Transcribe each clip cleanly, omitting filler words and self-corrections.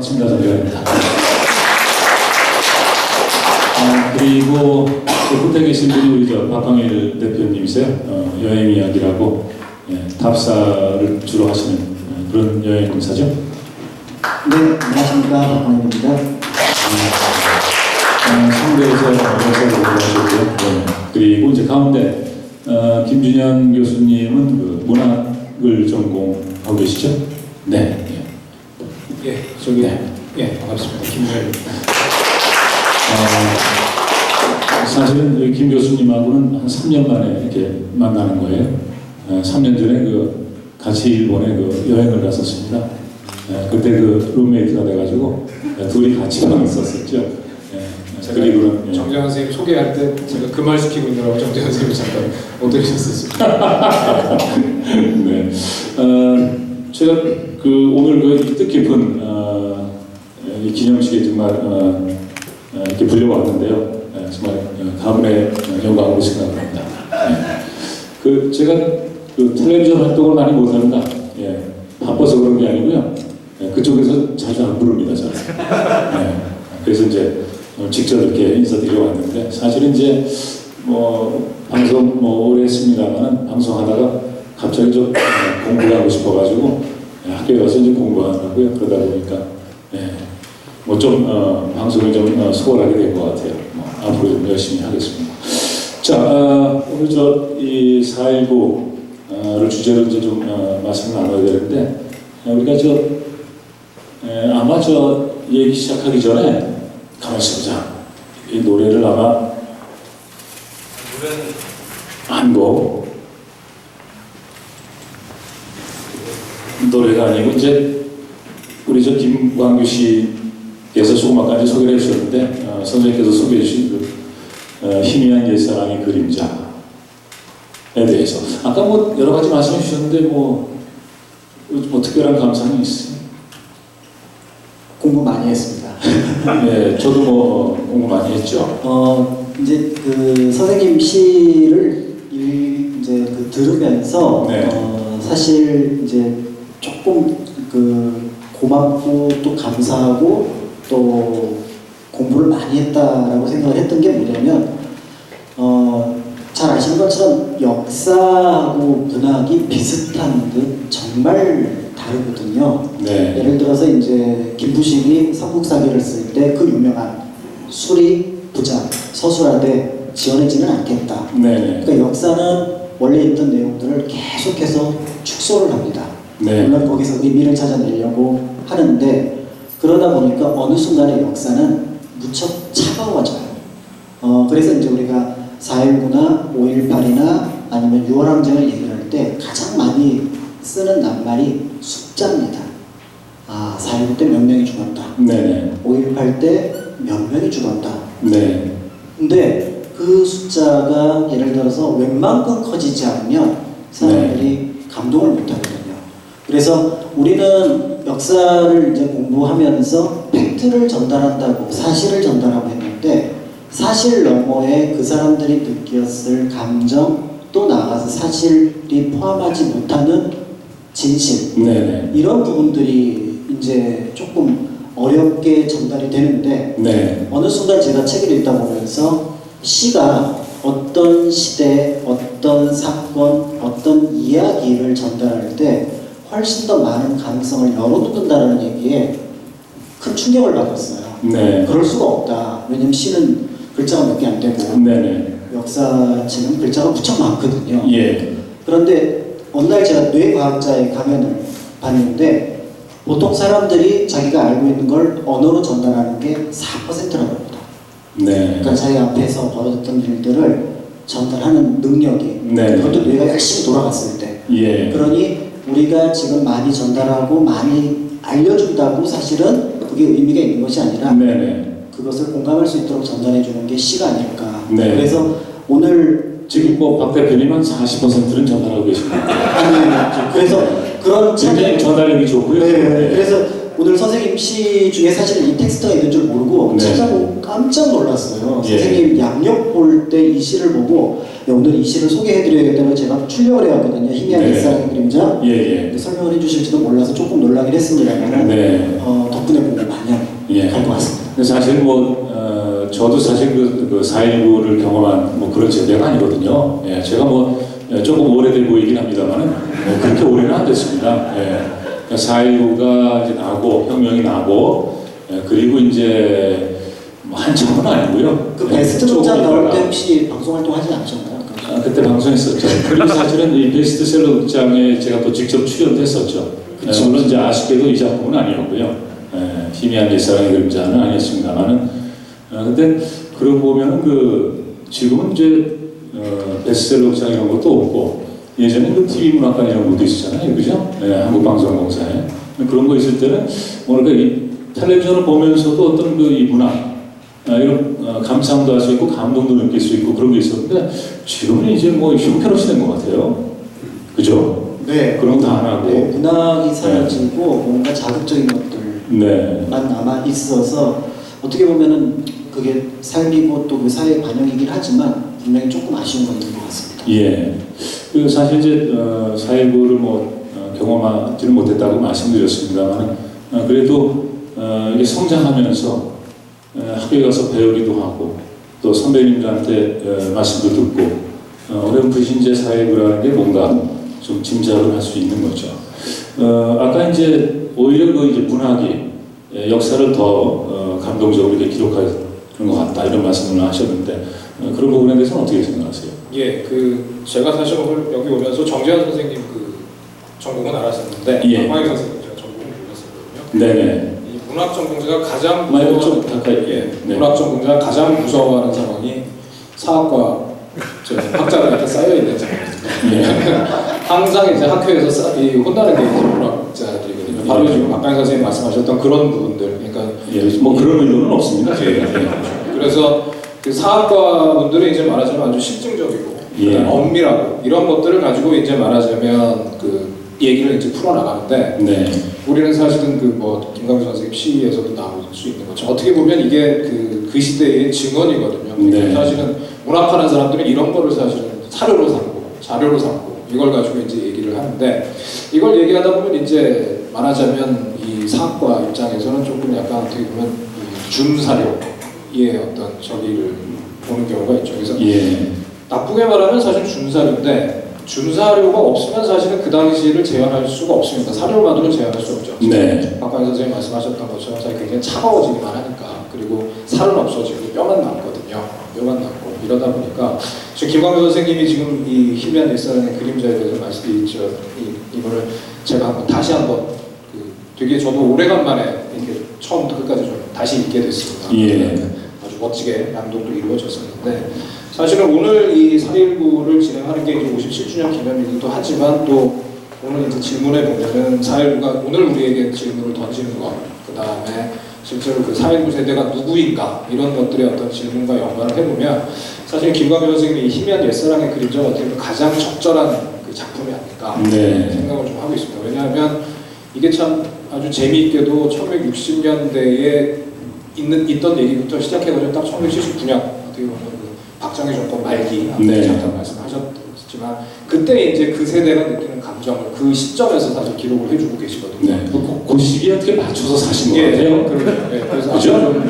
반갑습니다. 정재환입니다. 그리고 끝에 계신 분이 우리 박광일 대표님이세요. 여행 이야기라고 답사를 주로 하시는 그런 여행사죠? 네, 안녕하십니까. 박광일입니다. 상대에서 역사를 공부하셨고요. 그리고 이제 가운데 김준현 교수님은 그 문학을 전공하고 계시죠? 네. 저기 반갑습니다. 김준현입니다. 사실은 여기 김 교수님하고는 한 3년 만에 이렇게 만나는 거예요. 3년 전에 같이 일본에 여행을 갔었습니다. 그때 룸메이트가 돼가지고 둘이 같이 있었었죠. 그리고는 정재환 선생님 소개할 때 제가 그 말 시키고 있느라고 정재환 선생님이 잠깐 못 들으셨었습니다. 네. 제가 오늘 뜻깊은 이 기념식에 정말 이렇게 불려왔는데요. 정말 가문의 영광으로 생각합니다. 제가 텔레비전 활동을 많이 못합니다. 바빠서 그런 게 아니고요. 그쪽에서 자주 안 부릅니다, 저는. 그래서 이제 직접 이렇게 인사드리러 왔는데, 사실은 이제 방송 오래 했습니다만 방송하다가 갑자기 좀 공부를 하고 싶어가지고 학교에 가서 이제 공부하고요. 그러다 보니까 좀 방송을 좀 소홀하게 된 것 같아요. 앞으로 좀 열심히 하겠습니다. 자, 오늘 이 4.19를 주제로 이제 좀 말씀을 나눠야 되는데, 우리가 아마 얘기 시작하기 전에 가만히 있어보자. 이 노래를 아마 한 곡 노래가 아니고 이제 우리 김광규 씨께서 조금아까 소개를 해주셨는데 선생님께서 소개해 주신 희미한 옛사랑의 그림자에 대해서 아까 여러 가지 말씀해 주셨는데 특별한 감상이 있어요? 공부 많이 했습니다. 네, 저도 공부 많이 했죠. 이제 선생님 시를 이제 들으면서 사실 이제 조금 고맙고 또 감사하고 또 공부를 많이 했다라고 생각을 했던 게 뭐냐면 잘 아시는 것처럼 역사하고 문학이 비슷한 듯 정말 다르거든요. 네. 예를 들어서 이제 김부식이 삼국사기를 쓸 때 그 유명한 수리 부자 서술하되 지어내지는 않겠다. 네. 그러니까 역사는 원래 있던 내용들을 계속해서 축소를 합니다. 네. 물론 거기서 의미를 찾아내려고 하는데 그러다 보니까 어느 순간에 역사는 무척 차가워져요. 그래서 이제 우리가 4.19나 5.18이나 아니면 6월 항쟁을 얘기할 때 가장 많이 쓰는 낱말이 숫자입니다. 4.19 때 몇 명이 죽었다. 네. 5.18 때 몇 명이 죽었다. 네. 근데 그 숫자가 예를 들어서 웬만큼 커지지 않으면 사람들이 감동을 못 하거든요. 그래서 우리는 역사를 이제 공부하면서 팩트를 전달한다고, 사실을 전달하고 했는데 사실 너머에 그 사람들이 느꼈을 감정, 또 나아가서 사실이 포함하지 못하는 진실, 이런 부분들이 이제 조금 어렵게 전달이 되는데 어느 순간 제가 책을 읽다 보면서 시가 어떤 시대, 어떤 사건, 어떤 이야기를 전달할 때 훨씬 더 많은 가능성을 열어두는다는 얘기에 큰 충격을 받았어요. 그럴 수가 없다. 왜냐면 시는 글자가 몇 개 안 되고 역사책은 글자가 무척 많거든요. 그런데 어느 날 제가 뇌과학자의 강연을 봤는데 보통 사람들이 자기가 알고 있는 걸 언어로 전달하는 게 4%라고 합니다. 그러니까 자기 앞에서 벌어졌던 일들을 전달하는 능력이 그것도 뇌가 열심히 돌아갔을 때 그러니 우리가 지금 많이 전달하고 많이 알려준다고 사실은 그게 의미가 있는 것이 아니라 그것을 공감할 수 있도록 전달해 주는 게 시가 아닐까. 그래서 오늘 지금 박 대표님은 40%는 전달하고 계십니다. 그래서 그런 굉장히 전달력이 좋고요. 그래서 오늘 선생님 시 중에 사실 이 텍스트가 있는 줄 모르고 찾아보고 깜짝 놀랐어요. 선생님 양력 볼 때 이 시를 보고 오늘 이 시를 소개해드려야겠다고 제가 출력을 해왔거든요. 희미한 옛사랑의 그림자. 설명을 해주실지도 몰라서 조금 놀라긴 했습니다만 덕분에 공부 많이 근데 사실 저도 사실 그 4.19를 경험한 그런 세대가 아니거든요. 예, 제가 조금 오래돼 보이긴 합니다만은 그렇게 오래는 안 됐습니다. 예, 4.19가 이제 나고 혁명이 나고 그리고 이제 한참은 아니고요. 그 예, 베스트 조금 극장 나올 있다가. 때 혹시 방송 활동하지 않으셨나요? 그때 방송했었죠. 그리고 사실은 이 베스트셀러 극장에 제가 또 직접 출연도 했었죠. 물론 이제 아쉽게도 이 작품은 아니었고요. 희미한 옛사랑의 그림자는 아니었습니다만은. 근데 그러고 보면은 지금은 이제 베스트셀러 극장 이런 것도 없고 예전에 그 TV 문학관 이런 것도 있었잖아요, 그죠? 한국방송공사에 그런 거 있을 때는 뭐랄까 이 텔레비전을 보면서도 어떤 이 문학 이런 감상도 할 수 있고 감동도 느낄 수 있고 그런 게 있었는데 지금은 이제 형편없이 된 것 같아요. 그죠? 네. 그런 거 다 안 하고. 네, 문학이 사라지고 뭔가 자극적인 네. 것들만 남아 있어서 어떻게 보면은 그게 삶이고 또 그 사회의 반영이긴 하지만 분명히 조금 아쉬운 건 있는 것 같습니다. 예. 그리고 사실 이제 4.19를 경험하지는 못했다고 말씀드렸습니다만 그래도 이게 성장하면서 학교에 가서 배우기도 하고 또 선배님들한테 말씀도 듣고 어렴풋이 이제 4.19라는 게 뭔가 좀 짐작을 할 수 있는 거죠. 아까 이제 오히려 이제 문학이 역사를 더 감동적으로 이렇게 기록하는 것 같다 이런 말씀을 하셨는데 그런 부분에 대해서는 어떻게 생각하세요? 예, 제가 사실 오늘 여기 오면서 정재환 선생님 전공은 알았었는데 예. 박광일 선생님 제가 전공을 몰랐었거든요. 네네. 이 문학 전공자가 가장 좀 가까이. 예, 네. 문학 전공자가 가장 무서워하는 상황이 사학과 학자들한테 쌓여 있는 상황입니다. 예. 항상 이제 학교에서 혼나는 게 이제 문학자들이거든요. 바로 예. 지금 박광일 선생님 말씀하셨던 그런 부분들, 그러니까 예, 그런 의도는 없습니다. 저희가. 그래서 그 사학과 분들은 이제 말하자면 아주 실증적이고 예. 엄밀하고 이런 것들을 가지고 이제 말하자면 얘기를 이제 풀어나가는데 네. 우리는 사실은 김광규 선생님 시에서도 나올 수 있는 것처럼 어떻게 보면 이게 그 시대의 증언이거든요. 네. 사실은 문학하는 사람들은 이런 거를 사실은 사료로 삼고 자료로 삼고 이걸 가지고 이제 얘기를 하는데 이걸 얘기하다 보면 이제 말하자면 이 사학과 입장에서는 조금 약간 어떻게 보면 이 준사료의 어떤 저기를 보는 경우가 있죠. 그래서 예. 나쁘게 말하면 사실 준사료인데 준사료가 없으면 사실은 그 당시를 재현할 수가 없습니다. 사료만으로 재현할 수 없죠. 네. 박광일 선생님 말씀하셨던 것처럼 사실 굉장히 차가워지기만 하니까 그리고 살은 없어지고 뼈만 남거든요. 뼈만 남고 이러다 보니까 지금 김광규 선생님이 지금 이 희미한 옛사랑의 그림자에 대해서 말씀드렸죠. 이거를 제가 다시 한번 되게 저도 오래간만에 이렇게 처음부터 끝까지 좀 다시 읽게 됐습니다. 예. 아주 멋지게 낭독도 이루어졌었는데 사실은 오늘 이 4.19를 진행하는 게 이제 57주년 기념이기도 하지만 또 오늘 이제 질문에 보면은 4.19가 오늘 우리에게 질문을 던지는 것, 그 다음에 실제로 그 4.19 세대가 누구인가 이런 것들의 어떤 질문과 연관을 해보면 사실 김광규 선생님이 희미한 옛사랑의 그림자가 어떻게 보면 가장 적절한 그 작품이 아닐까 네. 생각을 좀 하고 있습니다. 왜냐하면 이게 참 아주 재미있게도 1960년대에 있던 얘기부터 시작해가지고 딱 1979년 어떻게 보면 그 박정희 정권 말기 네. 잠깐 말씀하셨지만 그때 이제 그 세대가 느끼는 감정을 그 시점에서 사실 기록을 해주고 계시거든요. 네. 그 시기에 어떻게 맞춰서 사신 것 예, 같아요. 그러죠. 예, 그래서 그죠? 아주 좀,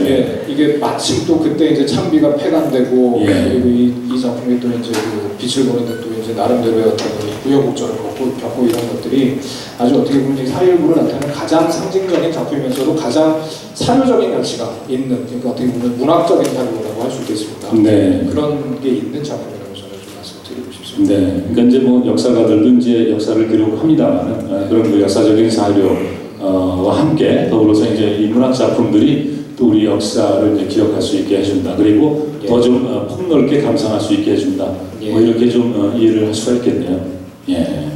이게 마침 또 그때 이제 창비가 폐간되고 예. 그리고 이 작품이 또 이제 그 빛을 보는데 또 이제 나름대로의 어떤 우여곡절을 겪고 이런 것들이 아주 어떻게 보면 4.19를 나타내는 가장 상징적인 작품이면서도 가장 사료적인 가치가 있는, 그러니까 어떻게 보면 문학적인 사료라고 할 수 있겠습니다. 네. 그런 게 있는 작품이라고 저는 좀 말씀드리고 싶습니다. 네. 그러니까 이제 역사가들도 이제 역사를 기록합니다만은 그런 역사적인 사료와 함께 더불어서 이제 이 문학 작품들이 또 우리 역사를 이제 기억할 수 있게 해준다. 그리고 예. 더 좀 폭넓게 감상할 수 있게 해준다. 예. 이렇게 좀 이해를 할 수가 있겠네요. 예,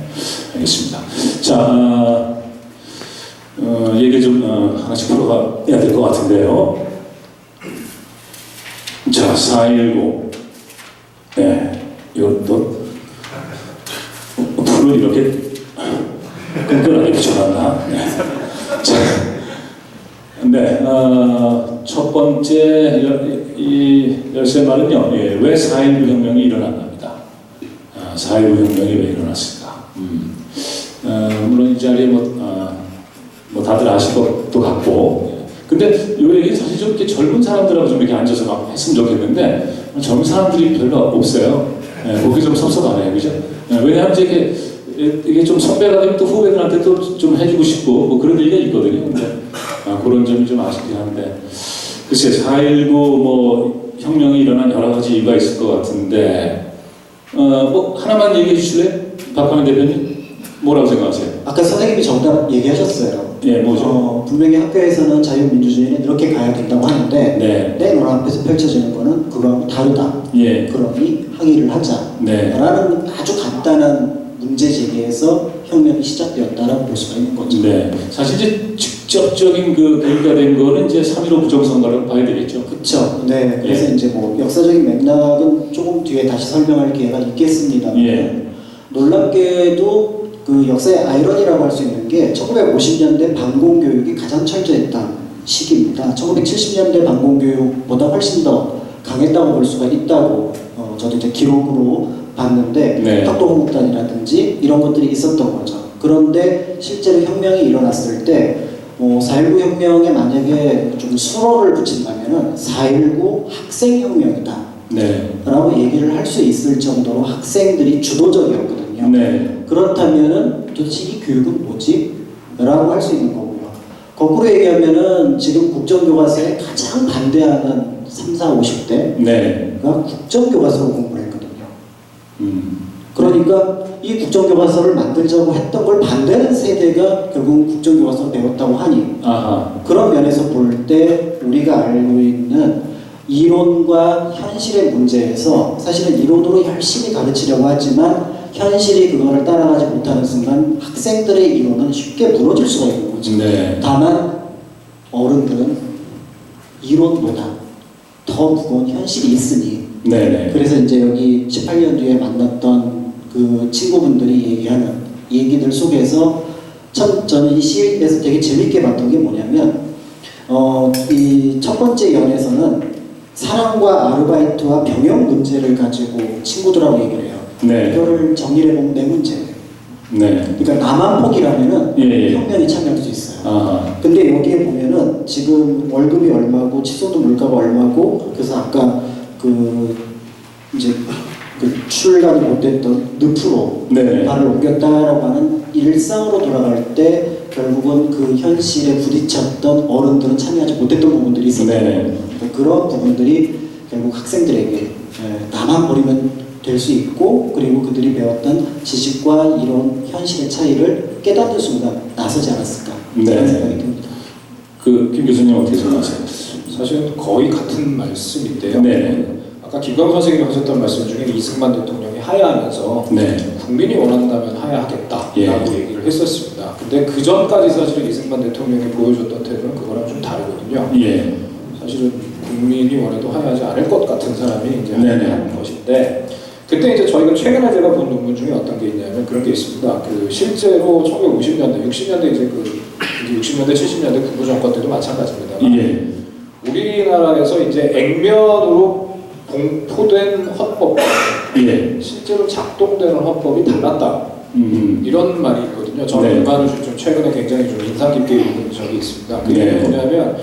알겠습니다. 자, 얘기 좀 하나씩 풀어가야 될 것 같은데요. 자, 4.19. 네, 이것도 풀을 이렇게 끈끈하게 붙여놨나? 네. 자, 네, 첫 번째 이 열쇠말은요, 예, 왜 4.19 혁명이 일어났답니다. 4.19 혁명이 왜 일어났을까? 물론 이 자리에 뭐 다들 아실 것도 같고, 근데 요 얘기 사실 좀 이렇게 젊은 사람들하고 좀 이렇게 앉아서 막 했으면 좋겠는데 젊은 사람들이 별로 없어요. 보기 좀 섭섭하네요, 그죠? 왜냐하면 이제 이게 좀 선배가 되면 또 후배들한테 또 좀 해주고 싶고 뭐 그런 얘기가 있거든요. 근데 그런 점이 좀 아쉽긴 한데 글쎄 4.19 뭐 혁명이 일어난 여러 가지 이유가 있을 것 같은데 뭐 하나만 얘기해 주실래요? 박광희 대표님 뭐라고 생각하세요? 아까 선생님이 정답 얘기하셨어요. 예, 뭐죠? 분명히 학교에서는 자유민주주의는 이렇게 가야 된다고 하는데 네. 내 눈앞에서 펼쳐지는 거는 그거하고 다르다. 예. 그러니 항의를 하자. 네. 라는 아주 간단한 문제 제기에서 혁명이 시작되었다라고 볼 수가 있는 거죠. 네. 사실 이제 직접적인 그 계기가 된 거는 이제 3.15 부정선거라고 봐야 되겠죠. 그렇죠. 네. 그래서 예. 이제 뭐 역사적인 맥락은 조금 뒤에 다시 설명할 기회가 있겠습니다. 예. 놀랍게도 그 역사의 아이러니라고 할 수 있는 게 1950년대 반공교육이 가장 철저했던 시기입니다. 1970년대 반공교육보다 훨씬 더 강했다고 볼 수가 있다고 저도 이제 기록으로 봤는데 네. 학도홍목단이라든지 이런 것들이 있었던 거죠. 그런데 실제로 혁명이 일어났을 때 4.19 혁명에 만약에 좀 수로를 붙인다면은 4.19 학생혁명이다 네. 라고 얘기를 할 수 있을 정도로 학생들이 주도적이었거든요. 네. 그렇다면은 도대체 이 교육은 뭐지? 라고 할 수 있는 거고요. 거꾸로 얘기하면은 지금 국정교과서에 가장 반대하는 3, 4, 50대가 네. 국정교과서로 공부를 했거든요. 그러니까 이 국정교과서를 만들자고 했던 걸 반대하는 세대가 결국 국정교과서를 배웠다고 하니 아하. 그런 면에서 볼 때 우리가 알고 있는 이론과 현실의 문제에서 사실은 이론으로 열심히 가르치려고 하지만 현실이 그거를 따라가지 못하는 순간 학생들의 이론은 쉽게 무너질 수가 있는 거죠. 네. 다만 어른들은 이론보다 더 무거운 현실이 있으니 네네. 그래서 이제 여기 18년 뒤에 만났던 그 친구분들이 얘기하는 얘기들 속에서 참 저는 이 시에서 되게 재밌게 봤던 게 뭐냐면 이 첫 번째 연에서는 사랑과 아르바이트와 병역 문제를 가지고 친구들하고 얘기를 해요. 네. 이거를 정리를 해보면 네 문제예요. 네. 그러니까 나만 포기라면은 예. 혁명에 참여할 수 있어요. 아하. 근데 여기에 보면은 지금 월급이 얼마고 치소도 물가가 얼마고 그래서 아까 그 이제 그 출간이 못됐던 늪으로 네. 발을 옮겼다라고 하는 일상으로 돌아갈 때 결국은 그 현실에 부딪혔던 어른들은 참여하지 못했던 부분들이 있었거든요. 네. 그런 부분들이 결국 학생들에게 나만 버리면 될 수 있고 그리고 그들이 배웠던 지식과 이런 현실의 차이를 깨닫는 순간 나서지 않았을까 네. 그런 생각이 듭니다. 김 교수님 어떻게 생각하세요? 사실은 거의 같은 말씀인데요. 네. 아까 김광 선생님이 하셨던 말씀 중에 이승만 대통령이 하야하면서 네. 국민이 원한다면 하야하겠다라고 예. 얘기를 했었습니다. 근데 그 전까지 사실은 이승만 대통령이 보여줬던 태도는 그거랑 좀 다르거든요. 예. 사실은 국민이 원해도 하야하지 않을 것 같은 사람이 이제 네네. 하야하는 것인데 그때 이제 저희가 최근에 제가 본 논문 중에 어떤 게 있냐면 그런 게 있습니다. 그 실제로 1950년대, 60년대 이제 60년대, 70년대 군부 정권 때도 마찬가지입니다. 예. 우리나라에서 이제 액면으로 공포된 헌법, 예. 실제로 작동되는 헌법이 달랐다. 이런 말이 있거든요. 저는 네. 이 말을 좀 최근에 굉장히 좀 인상 깊게 읽은 적이 있습니다. 그게 네. 뭐냐면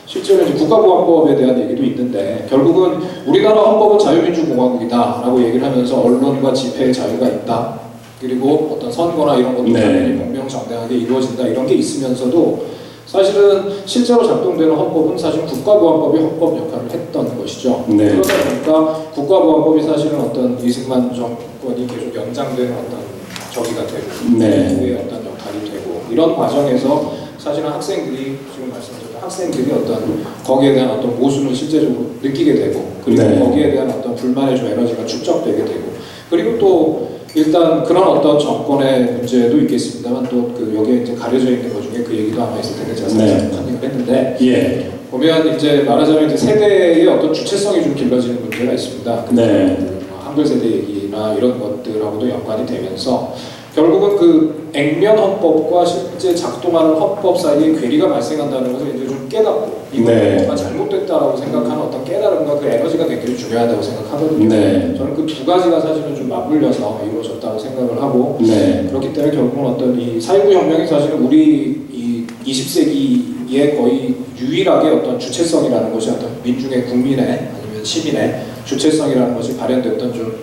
실제로 이제 국가보안법에 대한 얘기도 있는데 결국은 우리나라 헌법은 자유민주공화국이다라고 얘기를 하면서 언론과 집회의 자유가 있다. 그리고 어떤 선거나 이런 것도 네. 당연히 공명정당하게 이루어진다. 이런 게 있으면서도 사실은 실제로 작동되는 헌법은 사실 국가보안법이 헌법 역할을 했던 것이죠. 네. 그러다 보니까 국가보안법이 사실은 어떤 이승만 정권이 계속 연장되는 어떤 저기가 되고 네. 정부의 어떤 역할이 되고 이런 과정에서 사실은 학생들이 지금 말씀드린 학생들이 어떤 거기에 대한 어떤 모순을 실제적으로 느끼게 되고 그리고 네. 거기에 대한 어떤 불만의 좀 에너지가 축적되게 되고 그리고 또 일단 그런 어떤 정권의 문제도 있겠습니다만 또 그 여기에 이제 가려져 있는 것 중에 그 얘기도 아마 있을 텐데 제가 네. 살짝 컨닝을 했는데 예. 보면 이제 말하자면 이제 세대의 어떤 주체성이 좀 길러지는 문제가 있습니다. 네. 한글 세대 얘기나 이런 것들하고도 연관이 되면서 결국은 그 액면 헌법과 실제 작동하는 헌법 사이에 괴리가 발생한다는 것을 이제 좀 깨닫고 이거 네. 뭔가 잘못됐다라고 생각하는 어떤 깨달음과 그 에너지가 굉장히 중요하다고 생각하거든요. 네. 저는 그 두 가지가 사실은 좀 맞물려서 이루어졌다고 생각을 하고 네. 그렇기 때문에 결국은 어떤 이 4.19 혁명이 사실은 우리 이 20세기에 거의 유일하게 어떤 주체성이라는 것이 어떤 민중의 국민의 아니면 시민의 주체성이라는 것이 발현됐던 좀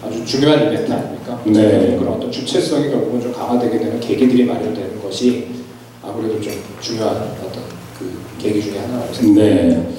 아주 중요한 이벤트 아닙니까? 네. 그런 어떤 주체성이 결국은 좀 강화되게 되는 계기들이 마련되는 것이 아무래도 좀 중요한 어떤 그 계기 중에 하나라고 생각합니다. 네.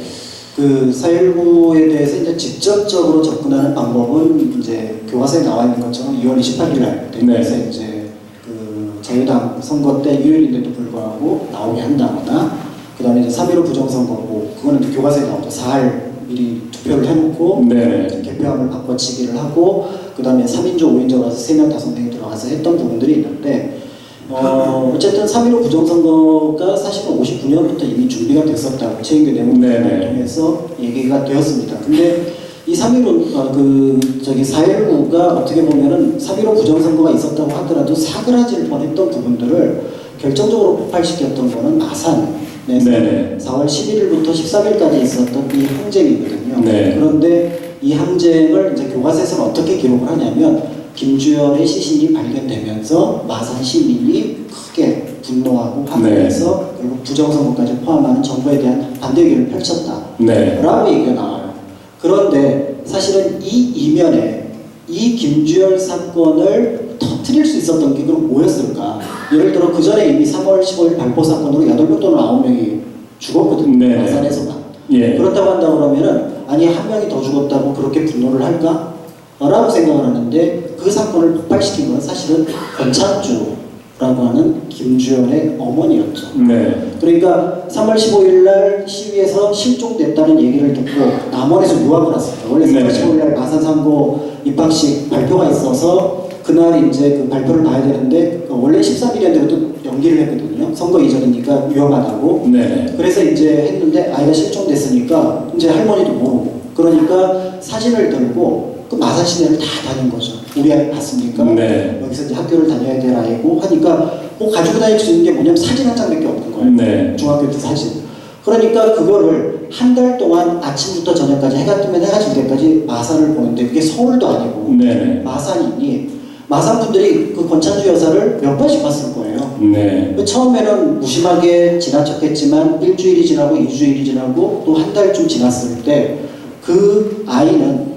그 4.19에 대해서 이제 직접적으로 접근하는 방법은 이제 교과서에 나와 있는 것처럼 2월 28일 날 대구에서 이제 그 자유당 선거 때 유일인데도 불구하고 나오게 한다거나 그 다음에 이제 3.15 부정선거고 그거는 이제 교과서에 나오죠. 4할 미리 투표를 해놓고 네. 개표함을 바꿔치기를 하고 그 다음에 3인조 5인조라서 3명 5명이 들어가서 했던 부분들이 있는데 어쨌든 3.15 부정선거가 사실은 59년부터 이미 준비가 됐었다고 최인규 내무부를 통해서 얘기가 되었습니다. 근데 이 3.15 4.19가 어떻게 보면은 3.15 부정선거가 있었다고 하더라도 사그라질 뻔했던 부분들을 결정적으로 폭발시켰던 거는 마산에서 네네. 4월 11일부터 13일까지 있었던 이 항쟁이거든요. 네. 그런데 이 항쟁을 이제 교과서에서는 어떻게 기록을 하냐면 김주열의 시신이 발견되면서 마산 시민이 크게 분노하고 항의해서 결국 부정선거까지 포함하는 정부에 대한 반대 의견을 펼쳤다라고 얘기가 나와요. 그런데 사실은 이 이면에 이 김주열 사건을 터뜨릴 수 있었던 게 그럼 뭐였을까? 예를 들어 그 전에 이미 3월 15일 발포 사건으로 8명 또는 9명이 죽었거든요. 네. 마산에서만. 예. 그렇다고 한다 그러면은 아니 한 명이 더 죽었다고 그렇게 분노를 할까? 라고 생각을 하는데 그 사건을 폭발시킨 건 사실은 권창주라고 하는 김주열의 어머니였죠. 네. 그러니까 3월 15일 날 시위에서 실종됐다는 얘기를 듣고 남원에서 유학을 왔습니다. 원래 3월 15일 날 마산 상고 입학식 발표가 있어서 그날 이제 그 발표를 봐야 되는데 원래 13일이었는데 또 연기를 했거든요. 선거 이전이니까 위험하다고. 네. 그래서 이제 했는데 아이가 실종됐으니까 이제 할머니도 모르고 그러니까 사진을 들고 그 마산 시내를 다 다닌 거죠. 우리 아이 봤습니까? 네. 여기서 이제 학교를 다녀야 될 아이고 하니까 뭐 가지고 다닐 수 있는 게 뭐냐면 사진 한 장밖에 없는 거예요. 네. 중학교 때 사진. 그러니까 그거를 한 달 동안 아침부터 저녁까지 해가 뜨면 해가 질 때까지 마산을 보는데 그게 서울도 아니고 네. 마산이니 마산 분들이 그 권창주 여사를 몇 번씩 봤을 거예요. 네. 처음에는 무심하게 지나쳤겠지만 일주일이 지나고 2주일이 지나고 또 한 달쯤 지났을 때 그 아이는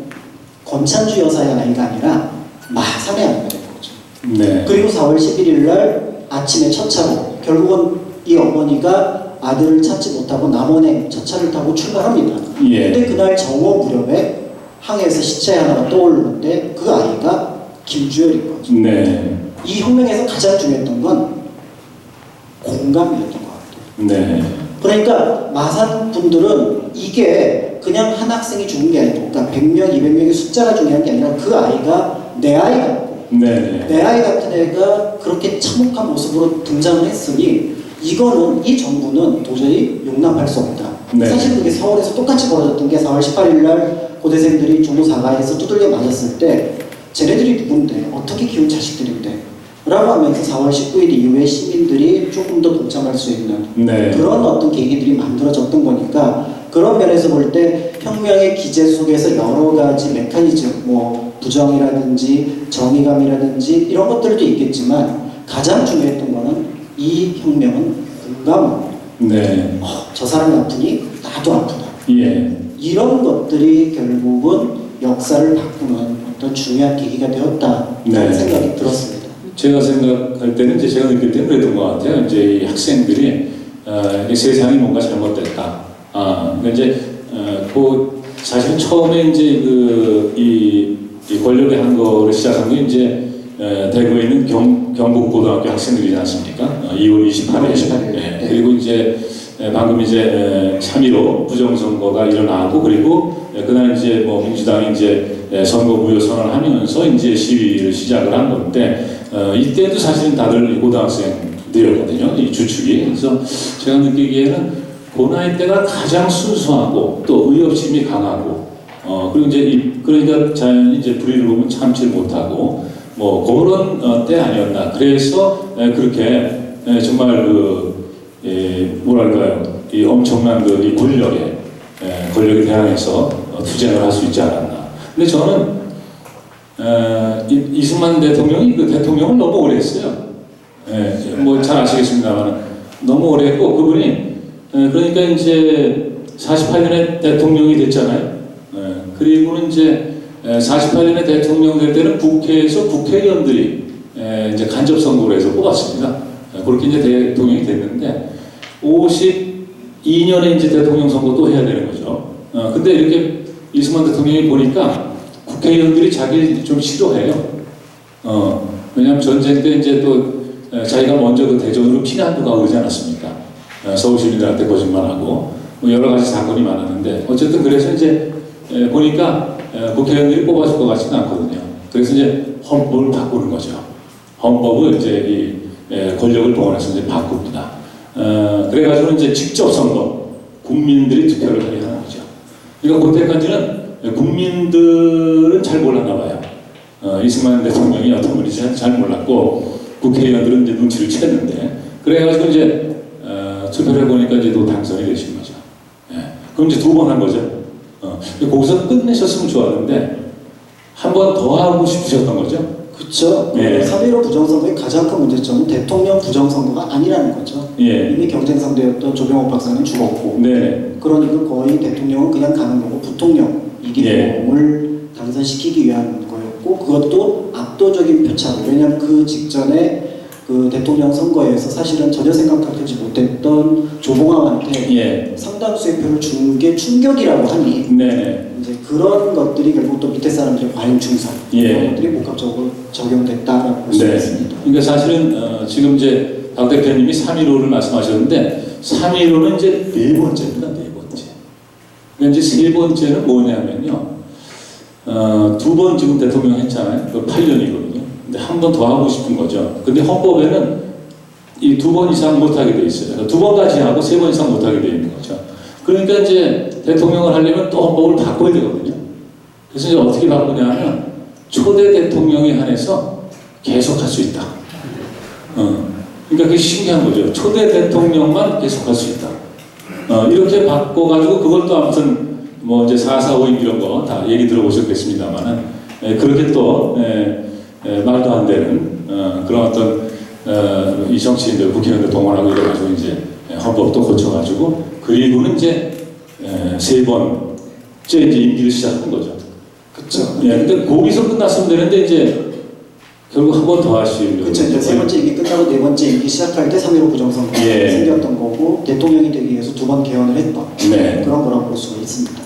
권창주 여사의 아이가 아니라 마산의 아이가 된 거죠. 네. 그리고 4월 11일 날 아침에 첫 차로 결국은 이 어머니가 아들을 찾지 못하고 남원에 첫 차를 타고 출발합니다. 예. 근데 그날 정오 무렵에 항해에서 시체 하나가 떠오르는데 그 아이가 김주열인 거죠. 네. 이 혁명에서 가장 중요했던 건 공감이었던 것 같아요. 네. 그러니까 마산 분들은 이게 그냥 한 학생이 죽은 게 아니고 그러니까 100명, 200명의 숫자가 중요한 게 아니라 그 아이가 내 아이 같고 네. 내 아이 같은 애가 그렇게 참혹한 모습으로 등장을 했으니 이거는 이 정부는 도저히 용납할 수 없다. 네. 사실 그게 서울에서 똑같이 벌어졌던 게 4월 18일 날 고대생들이 종로 4가에서 두들겨 맞았을 때 쟤네들이 누군데 어떻게 키운 자식들인데 라고 하면서 4월 19일 이후에 시민들이 조금 더 동참할 수 있는 네. 그런 어떤 계기들이 만들어졌던 거니까 그런 면에서 볼 때 혁명의 기제 속에서 여러 가지 메커니즘 뭐 부정이라든지 정의감이라든지 이런 것들도 있겠지만 가장 중요했던 거는 이 혁명은 공감. 네. 저 사람이 아프니 나도 아프다. 예. 이런 것들이 결국은 역사를 바꾸는 어떤 중요한 계기가 되었다는 네. 생각이 들었습니다. 제가 생각할 때는 이제 제가 느낄 때는 그랬던 것 같아요. 이제 이 학생들이 이 세상이 뭔가 잘못됐다. 그러니까 이제 그 사실 처음에 이제 이 권력이 한 거를 시작한 게 이제 대구에 있는 경북고등학교 학생들이지 않습니까? 2월 28일. 28일. 네. 그리고 이제 방금 이제 3.15 부정선거가 일어나고 그리고 그날 이제 뭐 민주당이 이제 선거 무효 선언을 하면서 이제 시위를 시작을 한 건데 이때도 사실은 다들 고등학생들이었거든요. 이 주축이. 그래서 제가 느끼기에는 그 나이 때가 가장 순수하고 또 의협심이 강하고 그리고 이제 그러니까 자연히 이제 불의를 보면 참지 못하고 뭐 그런 때 아니었나. 그래서 그렇게 정말 뭐랄까요, 이 엄청난 이 권력에 대항해서 투쟁을 할 수 있지 않았나. 근데 저는 이승만 대통령이 그 대통령을 너무 오래 했어요. 뭐 잘 아시겠습니다만 너무 오래 했고 그분이 그러니까 이제 48년에 대통령이 됐잖아요. 그리고는 이제 48년에 대통령 될 때는 국회에서 국회의원들이 이제 간접 선거를 해서 뽑았습니다. 그렇게 이제 대통령이 됐는데 52년에 이제 대통령 선거 또 해야 되는 거죠. 근데 이렇게 이승만 대통령이 보니까 국회의원들이 자기를 좀 싫어해요. 왜냐하면 전쟁 때 이제 또 자기가 먼저 그 대전으로 피난도 가고 그러지 않았습니까? 서울 시민들한테 거짓말하고 뭐 여러 가지 사건이 많았는데 어쨌든 그래서 이제 보니까 국회의원들이 뽑아줄 것 같지는 않거든요. 그래서 이제 헌법을 바꾸는 거죠. 헌법을 이제 이 권력을 동원해서 이제 바꿉니다. 그래가지고 이제 직접 선거, 국민들이 투표를 하게 하는 거죠. 그러니까 그때까지는 국민들은 잘 몰랐나 봐요. 이승만 대통령이 어떤 분인지 잘 몰랐고 국회의원들은 이제 눈치를 챘는데 그래가지고 이제 투표를 해보니까 이제 또 당선이 되신 거죠. 그럼 이제 두 번 한 거죠. 거기서 끝내셨으면 좋았는데 한 번 더 하고 싶으셨던 거죠. 그렇죠. 예. 3.15 부정선거의 가장 큰 문제점은 대통령 부정선거가 아니라는 거죠. 예. 이미 경쟁 상대였던 조병옥 박사는 죽었고, 네. 그러니까 거의 대통령은 그냥 가는 거고 부통령 이기동을 당선시키기 위한 거였고, 그것도 압도적인 표차로. 왜냐하면 그 직전에 그 대통령 선거에서 사실은 전혀 생각하지 못했던 조봉암한테 예. 상당수의 표를 준 게 충격이라고 하니 네네. 이제 그런 것들이 결국 또 밑에 사람들의 과잉 충성 예. 이런 것들이 복합적으로 적용됐다라고 볼 수 네. 있습니다. 그러니까 사실은 지금 이제 박 대표님이 3.15를 말씀하셨는데 3.15는 이제 네 번째입니다. 네 번째. 그러니까 이제 세 번째는 뭐냐면요. 두 번 지금 대통령 했잖아요. 그 8년이거든요. 근데 한 번 더 하고 싶은 거죠. 근데 헌법에는 이 두 번 이상 못하게 돼 있어요. 두 번까지 하고 세 번 이상 못하게 돼 있는 거죠. 그러니까 이제 대통령을 하려면 또 헌법을 바꿔야 되거든요. 그래서 이제 어떻게 바꾸냐면 초대 대통령에 한해서 계속 할 수 있다. 그러니까 그게 신기한 거죠. 초대 대통령만 계속 할 수 있다. 이렇게 바꿔가지고 그걸 또 아무튼 뭐 이제 4.4.5인 이런 거 다 얘기 들어보셨겠습니다만은 그렇게 또 말도 안 되는 그런 어떤 이 정치인들 국회의원들 동원하고 이래가지고 이제 헌법도 고쳐가지고 그리고는 이제 세 번째 이제 임기를 시작한 거죠. 그렇죠. 근데 거기서 끝났으면 되는데 이제 결국 한 번 더 하시려고. 그렇죠. 이제 세 번째 임기 끝나고 네 번째 임기 시작할 때 3.15 부정선거가 예. 생겼던 거고 대통령이 되기 위해서 두 번 개헌을 했던 네. 그런 거라고 볼 수가 있습니다.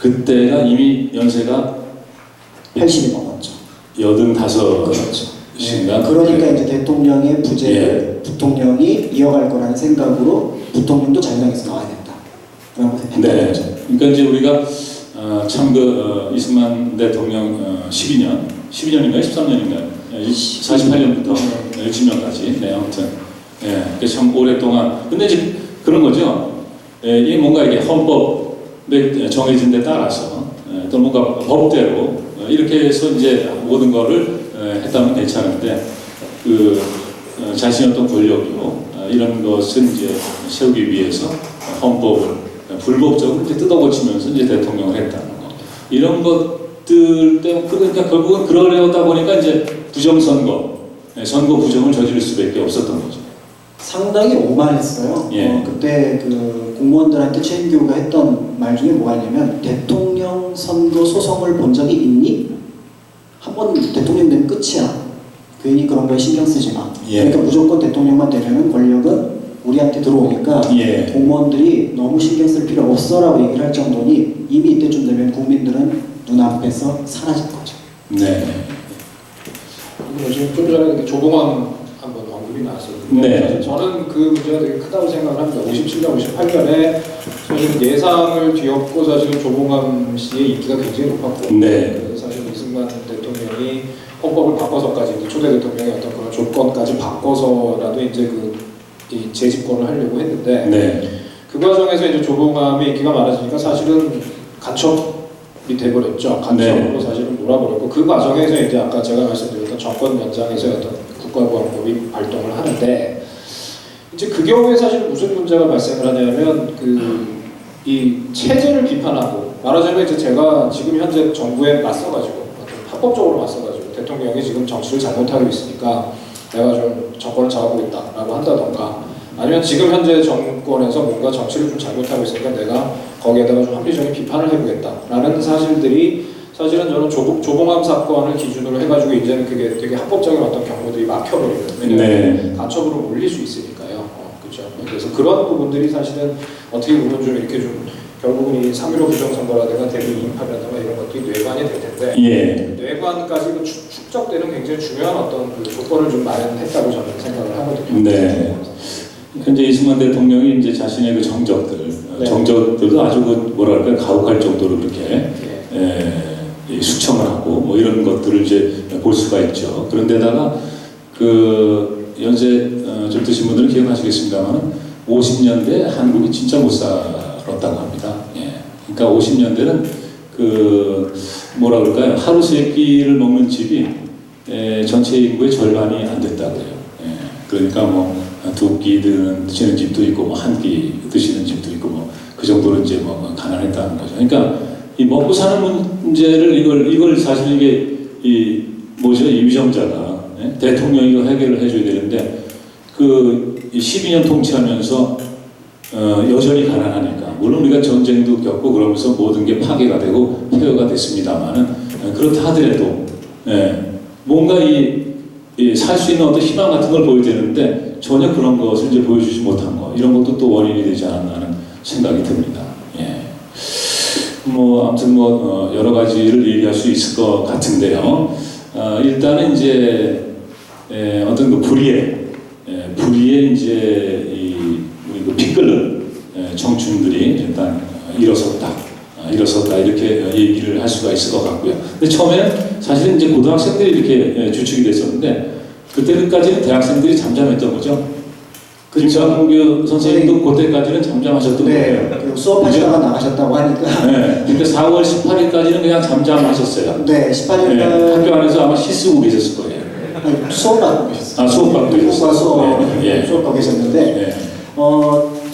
그때가 이미 연세가 80이 넘었죠. 85. 그렇죠. 신가? 그러니까 이제 대통령의 부재를 예. 부통령이 이어갈 거라는 생각으로 부통령도 자유당에서 나와야 된다라고 했던 네. 거죠. 그러니까 이제 우리가 참 이승만 대통령 12년인가요? 13년인가요? 48년부터 60년까지. 네, 아무튼. 예, 참 오랫동안. 근데 이제 그런 거죠. 이게 뭔가 이게 헌법에 정해진 데 따라서 또 뭔가 법대로 이렇게 해서 이제 모든 거를 했다면 괜찮은데 그 자신의 어떤 권력으로 이런 것을 이제 세우기 위해서 헌법을 불법적으로 이제 뜯어고치면서 이제 대통령을 했다는 거 이런 것들 때문에 그러니까 결국은 그러려다 보니까 이제 부정선거 선거 부정을 저지를 수밖에 없었던 거죠. 상당히 오만했어요. 예. 그때 그 공무원들한테 최인교가 했던 말 중에 뭐가 있냐면 대통령 선거 소송을 본 적이 있니? 한 번 대통령 되면 끝이야. 괜히 그런 거에 신경 쓰지 마. 예. 그러니까 무조건 대통령만 되려면 권력은 우리한테 들어오니까 예. 공무원들이 너무 신경 쓸 필요 없어라고 얘기를 할 정도니 이미 이때쯤 되면 국민들은 눈앞에서 사라질 거죠. 네. 지금 좀 전에 조봉암 한번 언급이 나왔었는데 네. 사실 저는 그 문제가 되게 크다고 생각을 합니다. 57년, 58년에 사실 예상을 뒤엎고 사실은 조봉암 씨의 인기가 굉장히 높았고 네. 그래서 사실 이승만 대통령이 헌법을 바꿔서까지 이제 초대 대통령의 어떤 그런 조건까지 바꿔서라도 이제 이 재집권을 하려고 했는데 네. 그 과정에서 이제 조봉암이 인기가 많아지니까 사실은 간첩이 돼버렸죠. 간첩으로 네. 사실은 놀아버렸고 그 과정에서 이제 아까 제가 말씀드렸던 정권 연장에서 어떤 국가보안법이 발동을 하는데 이제 그 경우에 사실 무슨 문제가 발생을 하냐면 이 체제를 비판하고 말하자면 이제 제가 지금 현재 정부에 맞서가지고 어떤 합법적으로 맞서가지고 대통령이 지금 정치를 잘못하고 있으니까 내가 좀 정권을 잡아보겠다라고 한다던가 아니면 지금 현재 정권에서 뭔가 정치를 좀 잘못하고 있으니까 내가 거기에다가 좀 합리적인 비판을 해보겠다라는 사실들이 사실은 저는 조봉암 사건을 기준으로 해가지고 이제는 그게 되게 합법적인 어떤 경로들이 막혀버리는 왜냐하면 간첩으로 몰릴 수 있으니까요. 그렇죠. 그래서 그런 부분들이 사실은 어떻게 보면 좀 이렇게 좀 결국은 이 3.15 부정선거라든가 대비 이인파라든가 이런 것들이 뇌관이 될 텐데 뇌관까지 그 축적되는 굉장히 중요한 어떤 그 조건을 좀 마련했다고 저는 생각을 하거든요. 네. 현재 이승만 대통령이 이제 자신의 그 정적들, 정적들도 아주 그 뭐랄까 가혹할 정도로 그렇게 수청을 하고 뭐 이런 것들을 이제 볼 수가 있죠. 그런데다가 그 연세 좀 드신 분들은 기억하시겠습니다만 50년대 한국이 진짜 못 살았다고 합니다. 그러니까 50년대는 그 뭐라 그럴까요? 하루 세 끼를 먹는 집이 전체 인구의 절반이 안 됐다고요. 그러니까 뭐 두 끼 드시는 집도 있고 뭐 한 끼 드시는 집도 있고 뭐 그 정도로 이제 뭐 가난했다는 거죠. 그러니까 이 먹고 사는 문제를 이걸 사실 이게 이 뭐죠? 이 위정자가 대통령이 이거 해결을 해줘야 되는데 그 12년 통치하면서 여전히 가난하니까 물론 우리가 전쟁도 겪고 그러면서 모든 게 파괴가 되고 폐허가 됐습니다만은 그렇다 하더라도 뭔가 살 수 있는 어떤 희망 같은 걸 보여야 되는데 전혀 그런 것을 이제 보여주지 못한 거 이런 것도 또 원인이 되지 않았나 하는 생각이 듭니다. 뭐 아무튼 뭐 여러 가지를 얘기할 수 있을 것 같은데요. 일단은 이제 어떤 그 불의에 이제 우리 그 피 끓는 청춘들이 일단 일어섰다 이렇게 얘기를 할 수가 있을 것 같고요. 근데 처음에는 사실은 이제 고등학생들이 이렇게 주축이 됐었는데 그때까지는 대학생들이 잠잠했던 거죠. 김창규 선생님도 그때까지는 잠잠하셨던 거예요. 그리고 수업하시다가 나가셨다고 하니까. 그러니까 4월 18일까지는 그냥 잠잠하셨어요. 네, 18일 날 학교 안에서 아마 시 쓰고 계셨을 거예요. 아니, 수업 받고 계셨어요. 수업 받고 계셨어요. 수업 받고 계셨는데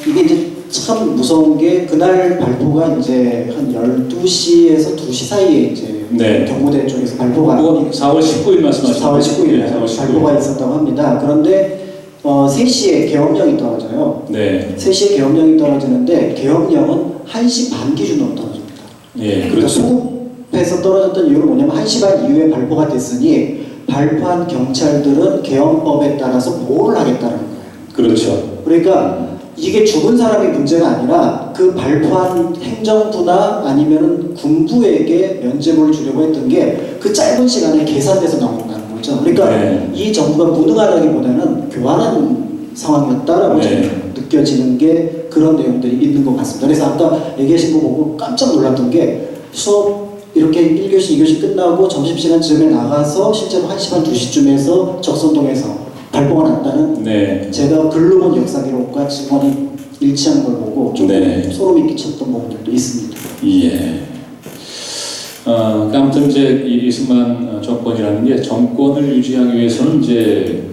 이게 이제 참 무서운 게 그날 발표가 이제 한 12시에서 2시 사이에 이제 경호대 쪽에서 발표가 4월 19일 말씀하시죠. 4월 19일 발표가 있었다고 합니다. 그런데 3시에 계엄령이 떨어져요. 3시에 계엄령이 떨어지는데 계엄령은 1시 반 기준으로 떨어집니다. 그러니까 소급해서 떨어졌던 이유는 뭐냐면 1시 반 이후에 발표가 됐으니 발표한 경찰들은 계엄법에 따라서 보호를 하겠다는 거예요. 그렇죠. 그러니까 이게 죽은 사람이 문제가 아니라 그 발표한 행정부나 아니면은 군부에게 면죄부를 주려고 했던 게 그 짧은 시간에 계산돼서 나온다는 거죠. 그러니까 이 정부가 무능하다기보다는 교활한 상황이었다라고 느껴지는 게 그런 내용들이 있는 것 같습니다. 그래서 아까 얘기하신 거 보고 깜짝 놀랐던 게 수업 이렇게 1교시, 2교시 끝나고 점심시간쯤에 나가서 실제로 1시 반, 2시쯤에서 적선동에서 발표가 났다는 제가 글로 본 역사 기록과 증언이 일치하는 걸 보고 좀 소름이 끼쳤던 부분들도 있습니다. 아무튼 이제 이승만 정권이라는 게 정권을 유지하기 위해서는 이제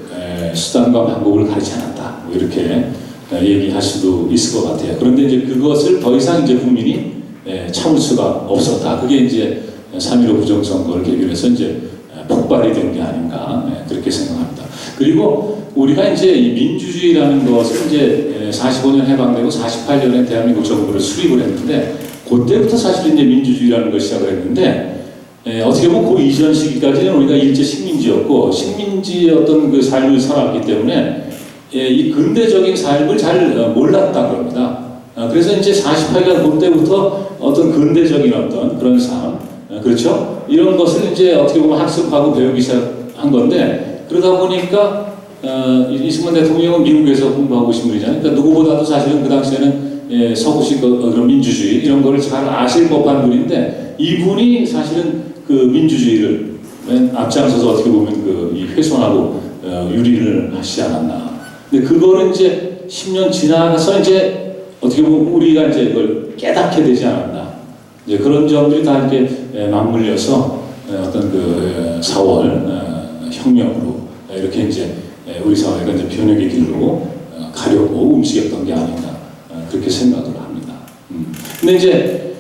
수단과 방법을 가리지 않았다. 뭐 이렇게 얘기할 수도 있을 것 같아요. 그런데 이제 그것을 더 이상 이제 국민이 참을 수가 없었다. 그게 이제 3.15 부정선거를 계기로 해서 이제 폭발이 된 게 아닌가 그렇게 생각합니다. 그리고 우리가 이제 이 민주주의라는 것을 이제 45년 해방되고 48년에 대한민국 정부를 수립을 했는데 그때부터 사실 이제 민주주의라는 걸 시작을 했는데 어떻게 보면 그 이전 시기까지는 우리가 일제 식민지였고 식민지의 어떤 그 삶을 살았기 때문에 이 근대적인 삶을 잘 몰랐다 그럽니다. 그래서 이제 48년 그때부터 어떤 근대적인 어떤 그런 삶, 그렇죠? 이런 것을 이제 어떻게 보면 학습하고 배우기 시작한 건데 그러다 보니까 이승만 대통령은 미국에서 공부하고 오신 분이잖아요. 그러니까 누구보다도 사실은 그 당시에는 서구식 그런 민주주의 이런 거를 잘 아실 법한 분인데 이분이 사실은 그 민주주의를 맨 앞장서서 어떻게 보면 이 훼손하고 유리를 하시지 않았나. 근데 그거는 이제 10년 지나서 이제 어떻게 보면 우리가 이제 그걸 깨닫게 되지 않았나. 이제 그런 점들이 다 이렇게 맞물려서 어떤 그 4월 혁명으로 이렇게 이제 우리 사회가 이제 변혁의 길로 가려고 움직였던 게 아닌가 그렇게 생각을 합니다. 근데 이제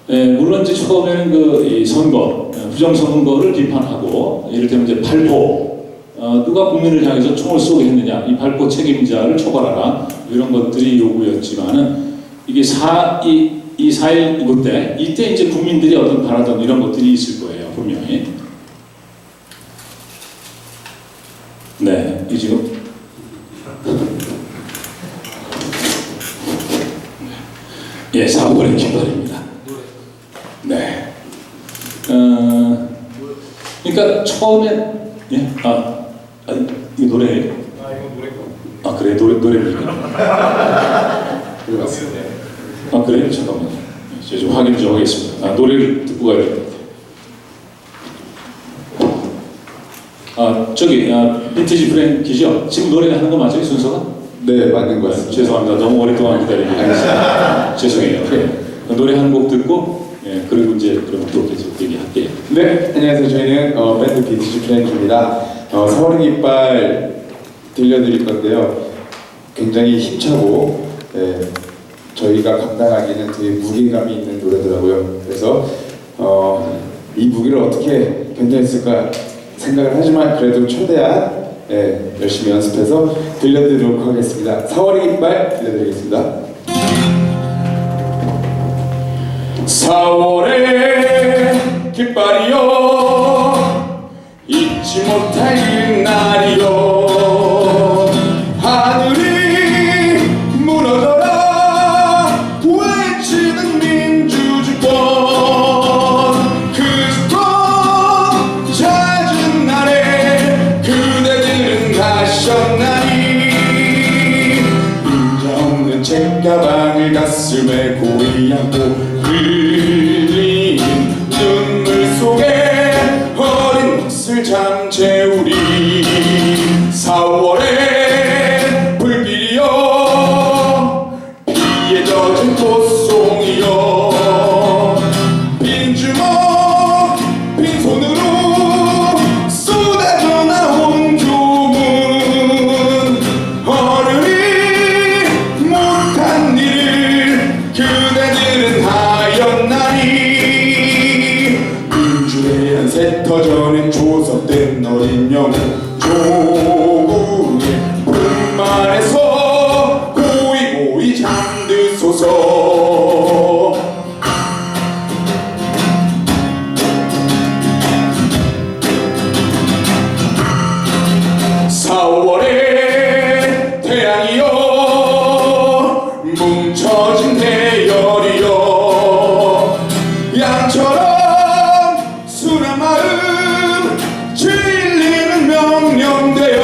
물론 이제 처음에는 이 선거 부정선거를 비판하고 이를테면 이제 발포 누가 국민을 향해서 총을 쏘게 했느냐, 이 발포 책임자를 처벌하라, 이런 것들이 요구였지만은 이게 4.19 때, 이때 이제 국민들이 어떤 바라던 이런 것들이 있을 거예요, 분명히. 네, 이 지금 예, 4월의 깃발입니다. 네. 그러니까 처음에 예, 이 노래예요. 이거 노래 거. 아 그래 노래입니까? 네, 맞습니다. 아 그래 잠깐만요. 제가 좀 확인 좀 하겠습니다. 노래를 듣고 가야 될 것 같아요. 저기 빈티지 프랭키죠? 지금 노래 하는 거 맞아요 순서가? 네, 맞는 것 같습니다. 죄송합니다. 너무 오랫동안 기다리게 했습니다. 죄송해요. 노래 한 곡 듣고 예, 그리고 이제 그럼 또 계속 얘기할게요. 네, 안녕하세요. 저희는 밴드 빈티지 플랭크입니다. 4월의 깃발 들려드릴 건데요. 굉장히 힘차고 저희가 감당하기는 되게 무게감이 있는 노래더라고요. 그래서 이 무게를 어떻게 견뎌냈을까 생각을 하지만 그래도 최대한 열심히 연습해서 들려드리도록 하겠습니다. 4월의 깃발 들려드리겠습니다. 4월의 깃발이요 잊지 못할 날이요 하늘이 무너져라 외치는 민주주권 그 주권 잦은 날에 그대들은 가셨나니 인자 없는 책가방을 가슴에 고이 안고 흘린 눈물 속에 어린 몫을 잠재우리 4월의 불길이여 피에 젖은 꽃송이여 빈주먹 빈손으로 쏟아져 나온 교문 어른이 못한 일을 그대들은 하였나니 민주의 새 터져는 조석된 어린 영혼 조국의 분만에서 고이 잠드소서 4월의 태양이여 뭉쳐진 대열이여 양처럼 순한 마음 진리는 명령되어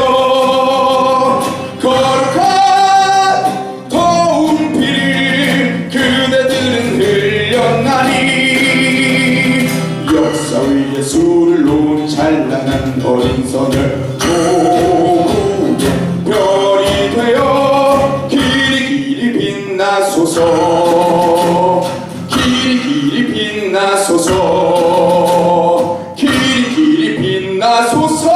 거룩한 더운 피를 그대들은 흘렸나니 역사 위에 술을 놓은 찬란한 어린 선열 조국의 별이 되어 길이 빛나소서 길이 빛나소서 길이 빛나소서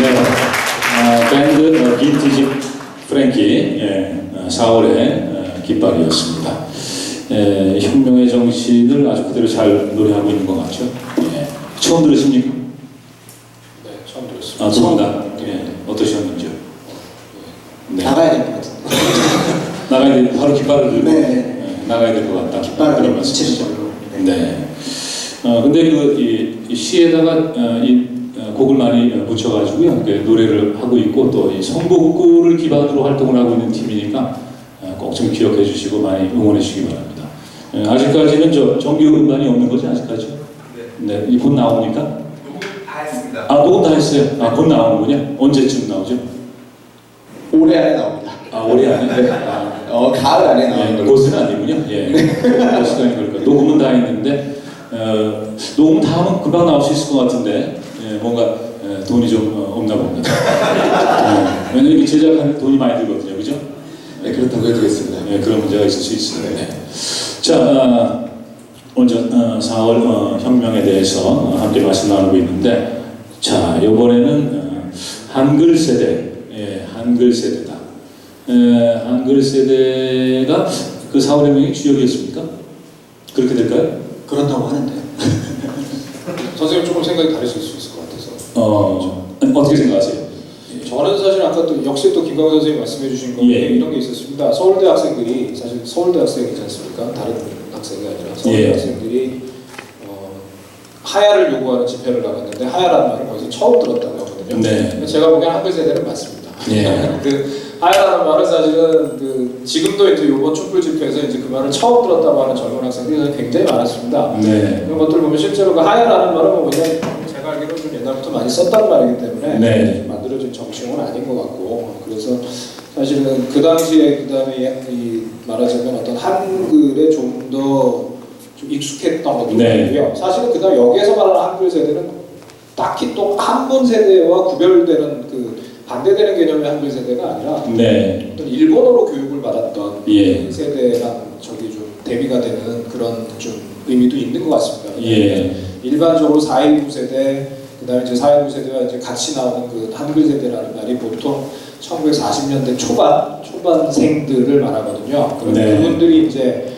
네, 밴드 빈티지 프랭키 4월의 깃발이었습니다. 혁명의 정신을 아주 그대로 잘 노래하고 있는 것 같죠? 처음 들으십니까? 네, 처음 들었습니다. 두 분 다 어떠셨는지요? 네. 나가야 될 것 같은데. 나가야 돼. 바로 깃발을 들고 네. 나가야 될 것 같다. 깃발을 그런 붙이는 말씀이시죠? 걸로. 네. 근데 이 시에다가 이 곡을 많이 붙여가지고요. 노래를 하고 있고 또 이 선곡구를 기반으로 활동을 하고 있는 팀이니까 꼭 좀 기억해 주시고 많이 응원해 주시기 바랍니다. 아직까지는 정규 음반이 없는 거지 아직까지? 네. 이 곧 나옵니까? 녹음 다 했습니다. 녹음 다 했어요. 곧 나오는군요. 언제쯤 나오죠? 올해 안에 나옵니다. 올해 안에? 네. 가을 안에 나오는 걸로. 곧은 아니군요. 예. 시간이 걸릴 거예요. 녹음은 다 했는데 녹음 다 하면 금방 나올 수 있을 것 같은데 뭔가 돈이 좀 없나 봅니다. 왜냐면 이게 제작하는 돈이 많이 들거든요. 그죠? 네, 그렇다고 해두겠습니다. 그런 문제가 있을 수 있습니다. 네. 자, 오늘 4월 혁명에 대해서 함께 말씀 나누고 있는데 자, 이번에는 한글 세대, 한글 세대다. 한글 세대가 그 4월 혁명의 주역이었습니까? 그렇게 될까요? 그렇다고 하는데요. 선생님 조금 생각이 다르실 수 있을 것 같아서. 어떻게 생각하세요? 저는 사실 아까 또 역시 또 김광호 선생님 말씀해 주신 거 예. 이런 게 있었습니다. 서울대 학생들이 사실 서울대 학생이지 않습니까? 다른 학생이 아니라 서울대 예. 학생들이 하야를 요구하는 집회를 나갔는데 하야라는 말을 거기서 처음 들었다고 하거든요. 네. 제가 보기엔 한글 세대는 맞습니다. 예. 그 하야라는 말은 사실은 그 지금도 이제 요번 촛불 집회에서 이제 그 말을 처음 들었다고 하는 젊은 학생들이 굉장히 많았습니다. 네. 그런 것들 보면 실제로 그 하야라는 말은 뭐 그냥 제가 알기로는 좀 옛날부터 많이 썼던 말이기 때문에 네. 만들어진 정칭은 아닌 것 같고 그래서 사실은 그 당시에 그다음에 이 말하자면 어떤 한글에 좀 더 좀 익숙했던 것도 네. 있고요. 사실은 그다음 여기에서 말하는 한글 세대는 딱히 또 한문 세대와 구별되는 그 반대되는 개념의 한글 세대가 아니라 네. 어떤 일본어로 교육을 받았던 예. 세대랑 저기 좀 대비가 되는 그런 좀 의미도 있는 것 같습니다. 예. 일반적으로 4.19 세대, 그다음에 이제 4.19 세대와 이제 같이 나오는 그 한글 세대라는 말이 보통 1940년대 초반생들을 말하거든요. 그런데 네. 그분들이 이제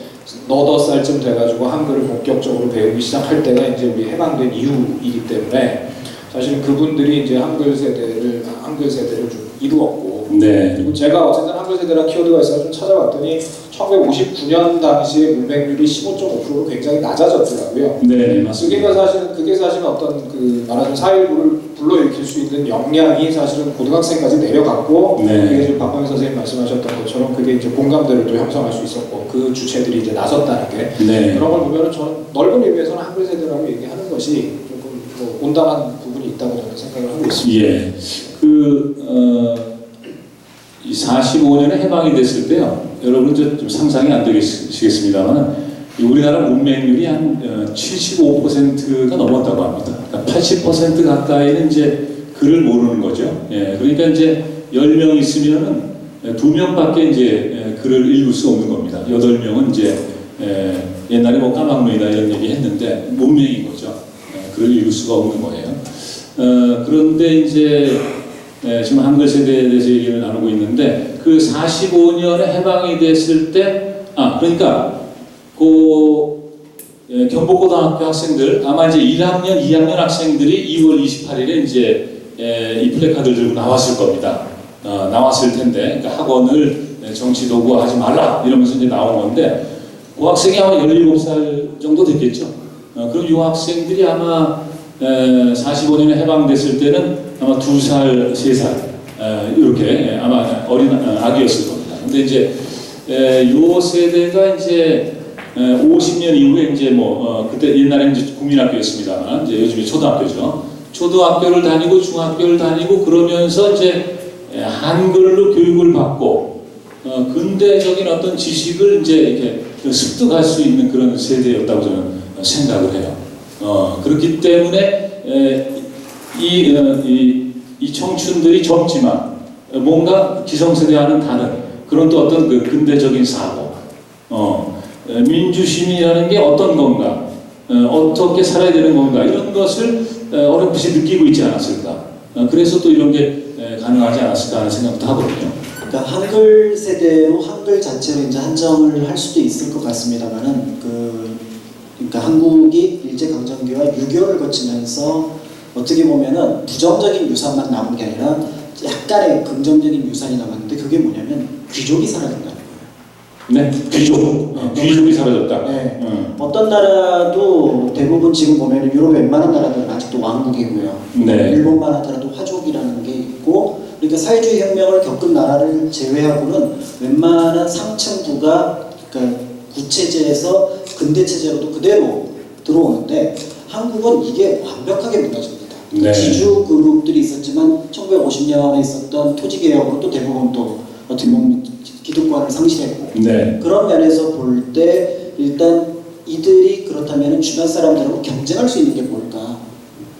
너더 살쯤 돼가지고 한글을 본격적으로 배우기 시작할 때가 이제 우리 해방된 이후이기 때문에 사실은 그분들이 이제 한글 세대를 좀 이루었고 네. 그리고 제가 어쨌든 한글 세대랑 키워드가 있어서 좀 찾아봤더니 1959년 당시에 문맹률이 15.5%로 굉장히 낮아졌더라고요. 네, 맞습니다. 그게 사실은 어떤 그 말하자면 4.19를 불러일으킬 수 있는 역량이 사실은 고등학생까지 내려갔고 네. 그게 지금 박광희 선생님 말씀하셨던 것처럼 그게 이제 공감대를 또 형성할 수 있었고 그 주체들이 이제 나섰다는 게 네. 그런 걸 보면은 저는 넓은 의미에서는 한글 세대라고 얘기하는 것이 조금 뭐 온당한 부분이 있다고 저는 생각을 하고 있습니다. 예. 이 45년에 해방이 됐을 때요. 여러분 좀 상상이 안 되시겠습니다만 우리나라 문맹률이 한 75%가 넘었다고 합니다. 그러니까 80% 가까이는 이제 글을 모르는 거죠. 예. 그러니까 이제 10명 있으면은 2명밖에 이제 글을 읽을 수 없는 겁니다. 8명은 이제 옛날에 뭐 까막눈이다 이런 얘기 했는데 문맹인 거죠. 글을 읽을 수가 없는 거예요. 그런데 이제 지금 한글 세대에 대해서 얘기를 나누고 있는데 그 45년에 해방이 됐을 때 그러니까 경복고등학교 학생들 아마 이제 1학년, 2학년 학생들이 2월 28일에 이제 이 플래카드를 들고 나왔을 겁니다. 나왔을 텐데 그러니까 학원을 정치 도구화하지 말라 이러면서 이제 나온 건데 그 학생이 아마 17살 정도 됐겠죠. 그럼 이 학생들이 아마 45년에 해방됐을 때는 아마 2살, 3살 이렇게 아마 어린 아기였을 겁니다. 근데 이제 요 세대가 이제 50년 이후에 이제 그때 옛날에는 이제 국민학교였습니다만 이제 요즘에 초등학교죠. 초등학교를 다니고 중학교를 다니고 그러면서 이제 한글로 교육을 받고 근대적인 어떤 지식을 이제 이렇게 습득할 수 있는 그런 세대였다고 저는 생각을 해요. 그렇기 때문에 이 청춘들이 젊지만 뭔가 기성세대와는 다른 그런 또 어떤 그 근대적인 사고, 민주시민이라는 게 어떤 건가, 어떻게 살아야 되는 건가 이런 것을 어렴풋이 느끼고 있지 않았을까. 그래서 또 이런 게 가능하지 않았을까 하는 생각도 하거든요. 그러니까 한글 세대로 한글 자체로 이제 한정을 할 수도 있을 것 같습니다만은 그러니까 한국이 일제강점기와 6.25를 거치면서 어떻게 보면은 부정적인 유산만 남은 게 아니라 약간의 긍정적인 유산이 남았는데 그게 뭐냐면 귀족이 사라진다는 거예요. 네, 귀족이 사라졌다. 네. 어떤 나라도 대부분 지금 보면 유럽 웬만한 나라들은 아직도 왕국이고요. 네. 일본만 하더라도 화족이라는 게 있고, 그러니까 사회주의 혁명을 겪은 나라를 제외하고는 웬만한 상층부가 그러니까 구체제에서 근대체제로도 그대로 들어오는데 한국은 이게 완벽하게 무너집니다. 네. 지주 그룹들이 있었지만 1950년에 있었던 토지개혁으로 또 대부분 또 어떻게 보면 기득권을 상실했고 네. 그런 면에서 볼 때 일단 이들이 그렇다면 주변 사람들하고 경쟁할 수 있는 게 뭘까?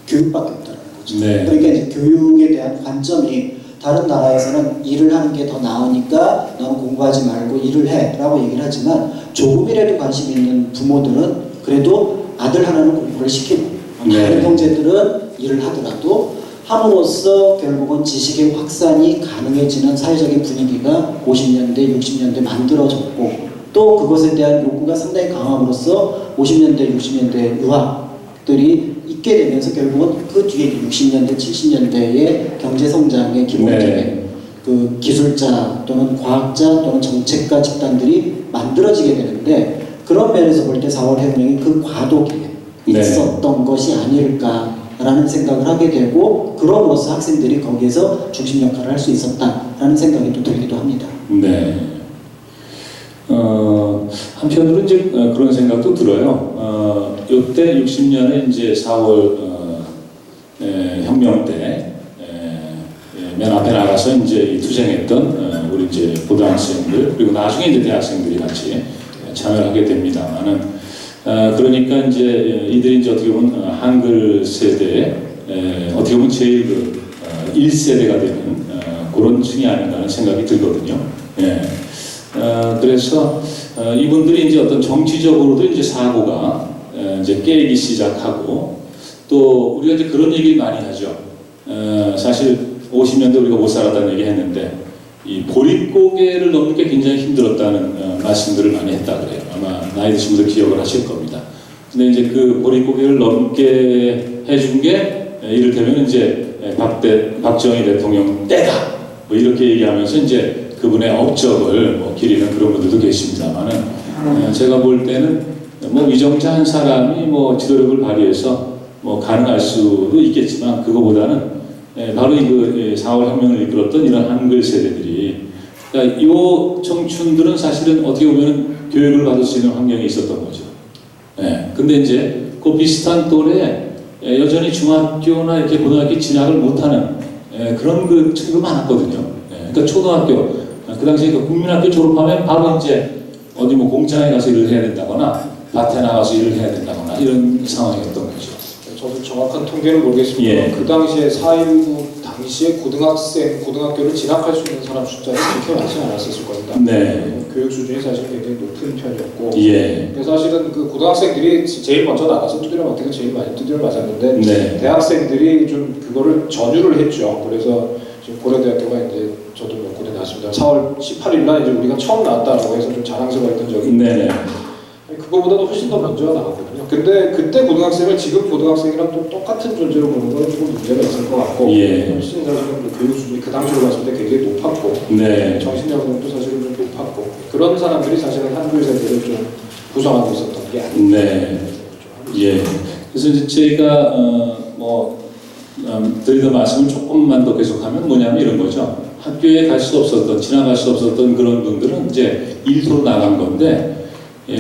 교육밖에 없다는 거죠. 네. 그러니까 이제 교육에 대한 관점이 다른 나라에서는 일을 하는 게 더 나으니까 너는 공부하지 말고 일을 해라고 얘기를 하지만 조금이라도 관심 있는 부모들은 그래도 아들 하나는 공부를 시키고 네. 다른 형제들은 일을 하더라도 함으로써 결국은 지식의 확산이 가능해지는 사회적인 분위기가 50년대, 60년대 만들어졌고 또 그것에 대한 욕구가 상당히 강함으로써 50년대, 60년대 의학들이 있게 되면서 결국은 그 뒤에 60년대, 70년대의 경제 성장의 기본적인 네. 그 기술자 또는 과학자 또는 정책가 집단들이 만들어지게 되는데 그런 면에서 볼 때 4월 혁명이 그 과도기에 네. 있었던 것이 아닐까라는 생각을 하게 되고 그럼으로써 학생들이 거기에서 중심 역할을 할 수 있었다라는 생각이 또 들기도 합니다. 네. 한편으로 이제 그런 생각도 들어요. 이때 60년에 이제 4월 혁명 때 맨 앞에 나가서 이제 투쟁했던 우리 이제 고등학생들 그리고 나중에 이제 대학생들이 같이 참여를 하게 됩니다만은 그러니까 이제 이들이 이제 어떻게 보면 한글 세대 어떻게 보면 제일 그 1세대가 되는 그런 층이 아닌가 하는 생각이 들거든요. 예. 그래서 이분들이 이제 어떤 정치적으로도 이제 사고가 이제 깨기 시작하고 또 우리가 이제 그런 얘기 많이 하죠. 사실 50년대 우리가 못 살았다는 얘기 했는데 이 보릿고개를 넘는 게 굉장히 힘들었다는 말씀들을 많이 했다 그래요. 아마 나이 드신 분들 기억을 하실 겁니다. 근데 이제 그 보릿고개를 넘게 해준 게 이를테면 이제 박정희 대통령 때다 뭐 이렇게 얘기하면서 이제 그분의 업적을 뭐 기리는 그런 분들도 계십니다만은 제가 볼 때는 뭐 위정자 한 사람이 뭐 지도력을 발휘해서 뭐 가능할 수도 있겠지만 그거보다는 바로 이 4월 혁명을 이끌었던 이런 한글 세대들이 그러니까 이 청춘들은 사실은 어떻게 보면 교육을 받을 수 있는 환경이 있었던 거죠. 근데 이제 그 비슷한 또래 여전히 중학교나 이렇게 고등학교 진학을 못하는 그런 그 친구가 많았거든요. 그러니까 초등학교 그 당시에 그 국민학교 졸업하면 바로 이제 어디 뭐 공장에 가서 일을 해야 된다거나 밭에 나가서 일을 해야 된다거나 이런 상황이었던 거죠. 저도 정확한 통계는 모르겠습니다. 예. 그 당시에 4.19 당시에 고등학교를 진학할 수 있는 사람 숫자는 그렇게 많지 않았을 겁니다. 네. 교육 수준이 사실 굉장히 높은 편이었고, 예. 그래서 사실은 그 고등학생들이 제일 먼저 나가서 두드려 맞기가 제일 많이 두드려 맞았는데, 네. 대학생들이 좀 그거를 전유를 했죠. 그래서 지금 고려대학교가 이제 저도 몇 군데 나왔습니다. 4월 18일 날 이제 우리가 처음 나왔다라고 해서 좀 자랑스러웠던 적이 네네. 그거보다도 훨씬 더 먼저 나왔거든요. 근데 그때 고등학생을 지금 고등학생이랑 또 똑같은 존재로 보는 건 좀 문제가 있을 것 같고, 예. 훨씬 사실은 그 교육 수준이 그 당시로 봤을 때 굉장히 높았고, 네. 정신연령도 사실은 좀 높았고, 그런 사람들이 사실은 한글 세대를 좀 구성하고 있었던 게 아닌가. 네. 예. 그래서 이제 제가 드리던 말씀을 조금만 더 계속하면 뭐냐면 이런 거죠. 학교에 갈 수 없었던, 지나갈 수 없었던 그런 분들은 이제 일터로 나간 건데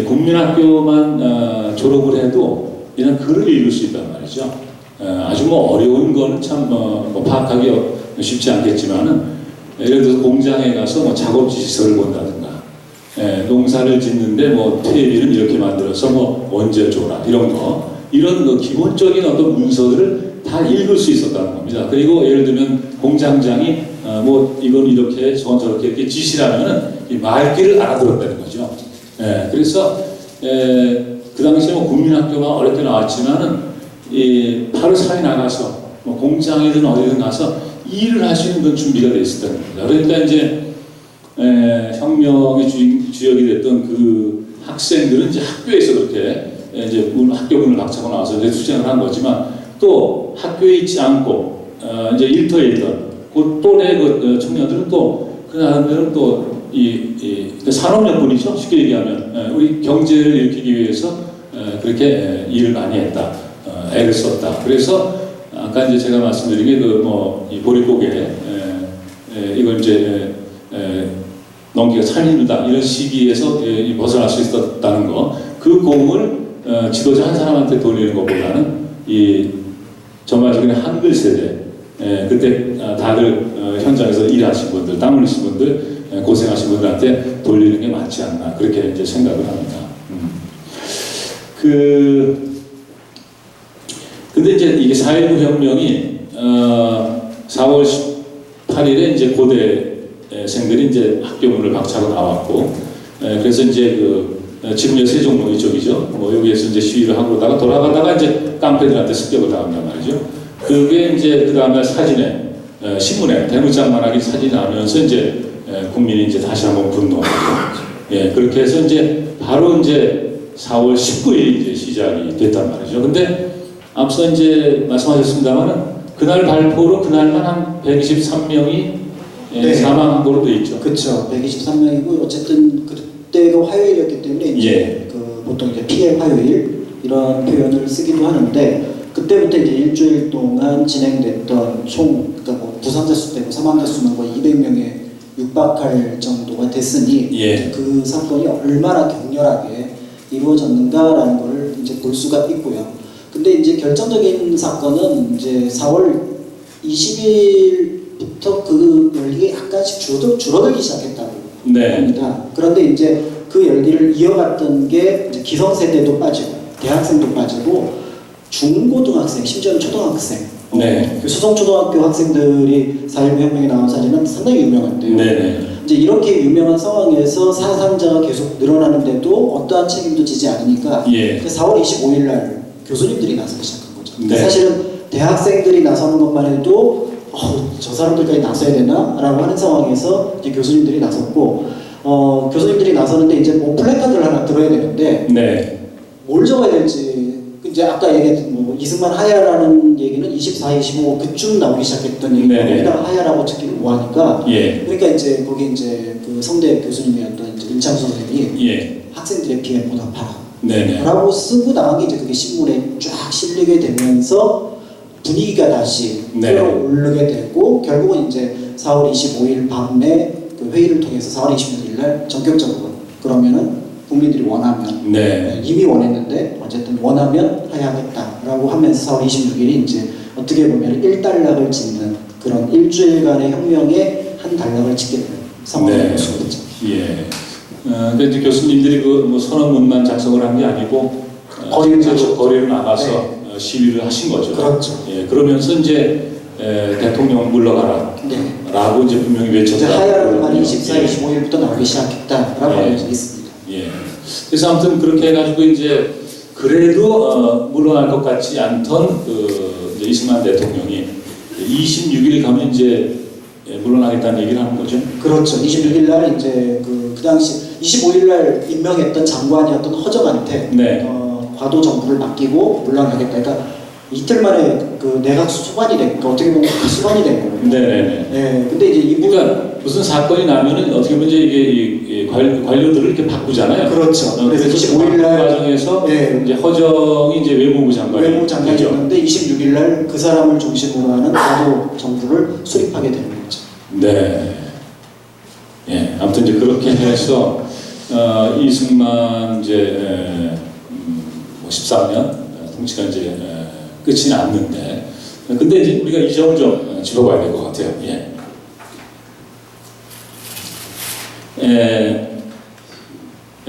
국민학교만 졸업을 해도 이런 글을 읽을 수 있단 말이죠. 아주 뭐 어려운 거는 참 파악하기 쉽지 않겠지만은 예를 들어서 공장에 가서 뭐 작업 지시서를 본다든가 농사를 짓는데 뭐 퇴비는 이렇게 만들어서 뭐 언제 줘라 이런 거 이런 거 기본적인 어떤 문서들을 다 읽을 수 있었다는 겁니다. 그리고 예를 들면 공장장이 뭐 이건 이렇게 저건 저렇게 이렇게 지시라면은 이 말귀를 알아들었다는 거죠. 그래서 그 당시에 뭐 국민학교가 어렵게 나왔지만은 바로 사회 나가서 뭐 공장이든 어디든 가서 일을 할 수 있는 그런 준비가 돼 있었다는 겁니다. 그러니까 이제 혁명의 주역이 됐던 그 학생들은 이제 학교에서 그렇게 이제 학교 문을 박차고 나와서 이제 투쟁을 한 거지만 또 학교에 있지 않고 이제 일터에 있던 그 또래 그 청년들은 또 그 나름대로 또 그 산업연분이죠. 쉽게 얘기하면 우리 경제를 일으키기 위해서 그렇게 일을 많이 했다, 애를 썼다. 그래서 아까 이제 제가 말씀드린 게 이 보릿고개 이걸 이제 넘기가 참 힘들다 이런 시기에서 벗어날 수 있었다는 거, 그 공을 지도자 한 사람한테 돌리는 것보다는 이 전반적인 한글 세대 그때 다들 현장에서 일하신 분들, 땀 흘리신 분들, 고생하신 분들한테 돌리는 게 맞지 않나 그렇게 이제 생각을 합니다. 근데 이제 이게 4.19 혁명이 4월 18일에 이제 고대생들이 이제 학교 문을 박차고 나왔고, 그래서 이제 지금의 세종로 이쪽이죠. 뭐 여기에서 이제 시위를 하고 그러다가 돌아가다가 이제 깡패들한테 습격을 당한단 말이죠. 그게 이제 그 다음에 사진에 신문에 대문짝만하게 사진이 나오면서 이제 국민이 이제 다시 한번 분노하고 예, 그렇게 해서 이제 바로 이제 4월 19일 이제 시작이 됐단 말이죠. 근데 앞서 이제 말씀하셨습니다만은 그날 발표로 그날만 한 123명이 네. 사망한 걸로 돼 있죠. 그렇죠. 123명이고 어쨌든 그때가 화요일이었기 때문에 이제 예. 그 보통 이제 피해 화요일 이런 표현을 쓰기도 하는데 그때부터 이제 일주일 동안 진행됐던 총 그러니까 뭐 부상자 수 빼고 사망자 수는 거의 200명에 육박할 정도가 됐으니 예. 그 사건이 얼마나 격렬하게 이루어졌는가라는 걸 이제 볼 수가 있고요. 근데 이제 결정적인 사건은 이제 4월 20일부터 그 열기가 약간씩 줄어들기 시작했다고 네. 합니다. 그런데 이제 그 열기를 이어갔던 게 이제 기성세대도 빠지고 대학생도 빠지고 중고등학생, 심지어는 초등학생, 네. 그 수성초등학교 학생들이 4.19 혁명에 나온 사진은 상당히 유명한데요. 네네. 이제 이렇게 유명한 상황에서 사상자가 계속 늘어나는데도 어떠한 책임도 지지 않으니까 예. 4월 25일 날 교수님들이 나서기 시작한 거죠. 네. 사실은 대학생들이 나서는 것만 해도 저 사람들까지 나서야 되나? 라고 하는 상황에서 이제 교수님들이 나섰고 교수님들이 나서는데 이제 뭐 플래카드를 하나 들어야 되는데 네. 뭘 적어야 될지 이제 아까 얘기했던 뭐 이승만 하야라는 얘기는 24, 25 그쯤 나오기 시작했던 얘기고 네네. 거기다가 하야라고 찍기를 뭐하니까 예. 그러니까 이제 거기 이제 그 성대 교수님이었던 이제 임창수 선생님이 예. 학생들의 피해 보답하라 네네. 라고 쓰고 나간 게 이제 그게 신문에 쫙 실리게 되면서 분위기가 다시 네. 끌어오르게 되고 결국은 이제 4월 25일 밤에 그 회의를 통해서 4월 26일 날 전격적으로 그러면은 국민들이 원하면 네. 이미 원했는데 어쨌든 원하면 하야하겠다라고 하면서 4월 26일이 이제 어떻게 보면 일단락을 짓는 그런 일주일간의 혁명에 한 단락을 짓게 되는 상황이 네. 될 수가 있죠. 예. 근데 이제 교수님들이 그 뭐 선언문만 작성을 한 게 아니고 거리를 실제로 나섰죠. 거리를 나가서 네. 시위를 하신 거죠. 그렇죠. 예. 그러면서 이제 대통령 물러가라. 네. 라고 이제 분명히 이제 외쳤다. 하야라는 말이 24, 예. 25일부터 나오기 시작했다라고 예. 알려져 있습니다. 예. 그래서 아무튼 그렇게 해가지고 이제 그래도 물러날 것 같지 않던 그 이제 이승만 대통령이 26일 가면 이제 물러나겠다는 얘기를 하는 거죠. 그렇죠. 26일 날 이제 그 당시 25일 날 임명했던 장관이었던 허정한테 네. 과도 정부를 맡기고 물러나겠다. 그러니까 이틀 만에 그 내각 수반이 된, 그러니까 어떻게 보면 수반이 된 거예요. 네네네. 네. 근데 이제 이분 그러니까 무슨 사건이 나면은 어떻게 보면 이제 이게 이 관료들을 이렇게 바꾸잖아요. 그렇죠. 그래서 25일 날 과정에서 네. 이제 허정이 이제 외무부 장관이 외무 장관이었는데 26일 날 그 사람을 중심으로 하는 과도 정부를 수립하게 되는 거죠. 네. 예. 아무튼 이제 그렇게 해서 이승만 이제 13년 통치가 이제 끝이 났는데, 근데 이제 우리가 이 점을 좀 짚어봐야 될 것 같아요. 예.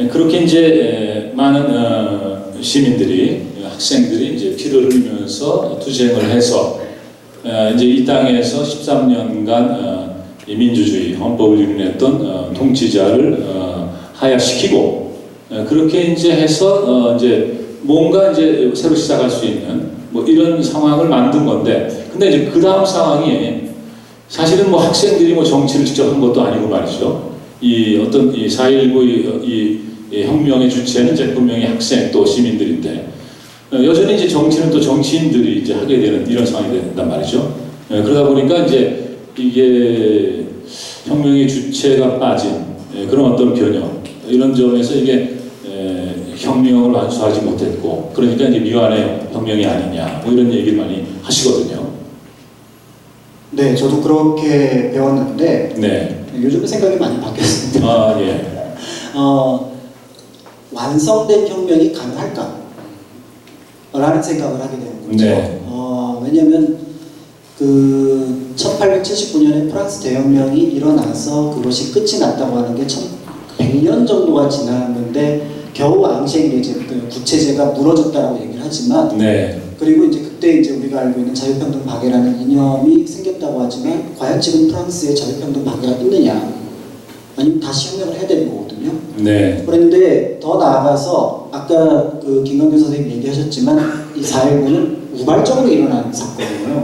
그렇게 이제 많은 시민들이, 학생들이 이제 피를 흘리면서 투쟁을 해서 이제 이 땅에서 13년간 민주주의 헌법을 유린했던 통치자를 하야시키고 그렇게 이제 해서 이제 뭔가 이제 새로 시작할 수 있는 뭐 이런 상황을 만든 건데, 근데 이제 그 다음 상황이 사실은 뭐 학생들이 뭐 정치를 직접 한 것도 아니고 말이죠. 이 어떤 이 4.19 이 혁명의 주체는 이제 분명히 학생 또 시민들인데 여전히 이제 정치는 또 정치인들이 이제 하게 되는 이런 상황이 된단 말이죠. 그러다 보니까 이제 이게 혁명의 주체가 빠진 그런 어떤 변형 이런 점에서 이게 혁명을 완수하지 못했고 그러니까 이제 미완의 혁명이 아니냐 뭐 이런 얘기를 많이 하시거든요. 네, 저도 그렇게 배웠는데 네. 요즘 생각이 많이 바뀌었습니다. 아 예. 완성된 혁명이 가능할까? 라는 생각을 하게 되는 거죠. 네. 왜냐하면 그 1879년에 프랑스 대혁명이 일어나서 그것이 끝이 났다고 하는 게 100년 정도가 지났는데 겨우 앙시앵 이제 그 구체제가 무너졌다라고 얘기를 하지만 네. 그리고 이제 그때 이제 우리가 알고 있는 자유평등 박애라는 이념이 생겼다고 하지만 과연 지금 프랑스에 자유평등 박애가 있느냐 아니면 다시 혁명을 해야 되는 거거든요. 네. 그런데 더 나아가서 아까 그 김광규 선생님 얘기하셨지만 이 4.19는 우발적으로 일어난 사건이에요.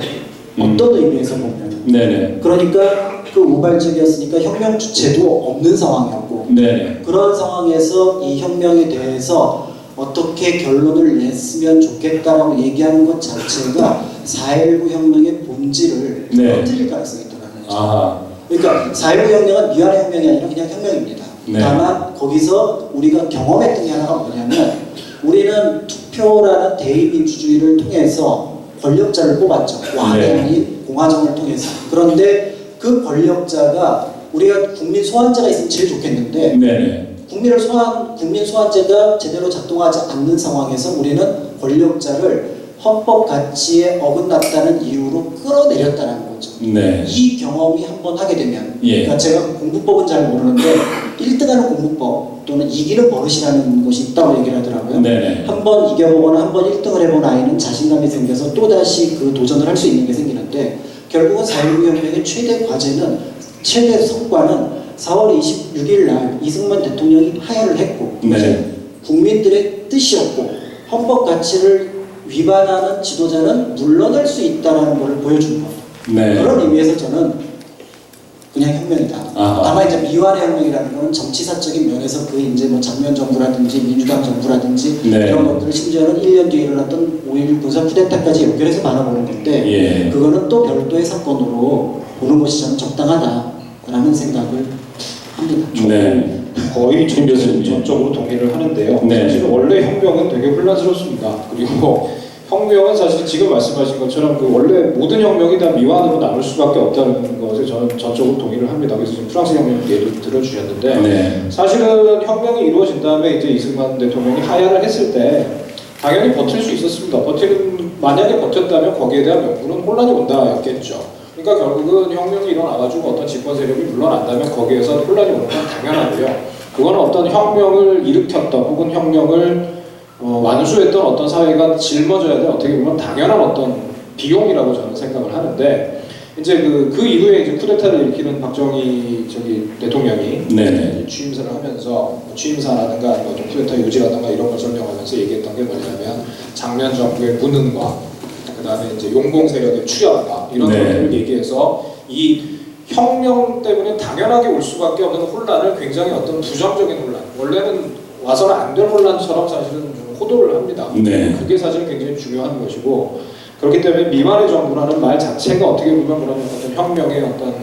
어떤 의미에서 보면 네네. 그러니까 그 우발적이었으니까 혁명 주체도 없는 상황이었고 네. 그런 상황에서 이 혁명에 대해서 어떻게 결론을 냈으면 좋겠다라고 얘기하는 것 자체가 4.19 혁명의 본질을 네. 터뜨릴 가능성이 있다는 거죠. 아, 그러니까 4.19 혁명은 미완의 혁명이 아니라 그냥 혁명입니다. 네. 다만 거기서 우리가 경험했던 게 하나가 뭐냐면 우리는 투표라는 대의민주주의를 통해서 권력자를 뽑았죠. 왕이 공화정을 통해서. 그런데 그 권력자가 우리가 국민 소환제가 있으면 제일 좋겠는데 네. 국민 소환제가 제대로 작동하지 않는 상황에서 우리는 권력자를 헌법 가치에 어긋났다는 이유로 끌어내렸다는 거죠. 네. 이 경험이 한번 하게 되면, 예. 그러니까 제가 공부법은 잘 모르는데 1등하는 공부법 또는 이기는 버릇이라는 것이 있다고 얘기를 하더라고요. 네. 한번 이겨보거나 한번 1등을 해본 아이는 자신감이 생겨서 또다시 그 도전을 할 수 있는 게 생기는데 결국은 4.19 혁명의 최대 과제는 최대 성과는 4월 26일 날 이승만 대통령이 하야를 했고 네. 국민들의 뜻이었고 헌법 가치를 위반하는 지도자는 물러날 수 있다는 것을 보여준 것. 네. 그런 의미에서 저는 그냥 혁명이다. 아하. 다만 이제 미완의 혁명이라는 것은 정치사적인 면에서 그 이제 뭐 장면 정부라든지 민주당 정부라든지 네. 이런 것들을 심지어는 1년 뒤에 일어났던 5.16 군사 쿠데타까지 연결해서 바라보는 건데 예. 그거는 또 별도의 사건으로 보는 것이 저는 적당하다라는 생각을 합니다. 네. 거의 김 교수님. 전적으로 동의를 하는데요. 네. 사실 원래 혁명은 되게 혼란스럽습니다. 그리고 혁명은 사실 지금 말씀하신 것처럼 그 원래 모든 혁명이 다 미완으로 남을 수밖에 없다는 것에 저는 전적으로 동의를 합니다. 그래서 지금 프랑스 혁명 예도 들어주셨는데 네. 사실은 혁명이 이루어진 다음에 이제 이승만 대통령이 하야를 했을 때 당연히 버틸 수 있었습니다. 만약에 버텼다면 거기에 대한 명분은 혼란이 온다였겠죠. 그러니까 결국은 혁명이 일어나가지고 어떤 집권 세력이 물러난다면 거기에서 혼란이 오는 건 당연하고요. 그거는 어떤 혁명을 일으켰던 혹은 혁명을 완수했던 어떤 사회가 짊어져야 될 어떻게 보면 당연한 어떤 비용이라고 저는 생각을 하는데 이제 그 이후에 이제 쿠데타를 일으키는 박정희 대통령이 네네. 취임사를 하면서 취임사라든가 뭐 쿠데타 요지라든가 이런 걸 설명하면서 얘기했던 게 뭐냐면 장면 정부의 무능과 그다음에 이제 용공 세력의 출현과 이런 네. 것들을 얘기해서 이 혁명 때문에 당연하게 올 수밖에 없는 혼란을 굉장히 어떤 부정적인 혼란, 원래는 와서는 안 될 혼란처럼 사실은 좀 호도를 합니다. 네. 그게 사실 굉장히 중요한 것이고 그렇기 때문에 미만의 정부라는 말 자체가 어떻게 보면 그런 어떤 혁명의 어떤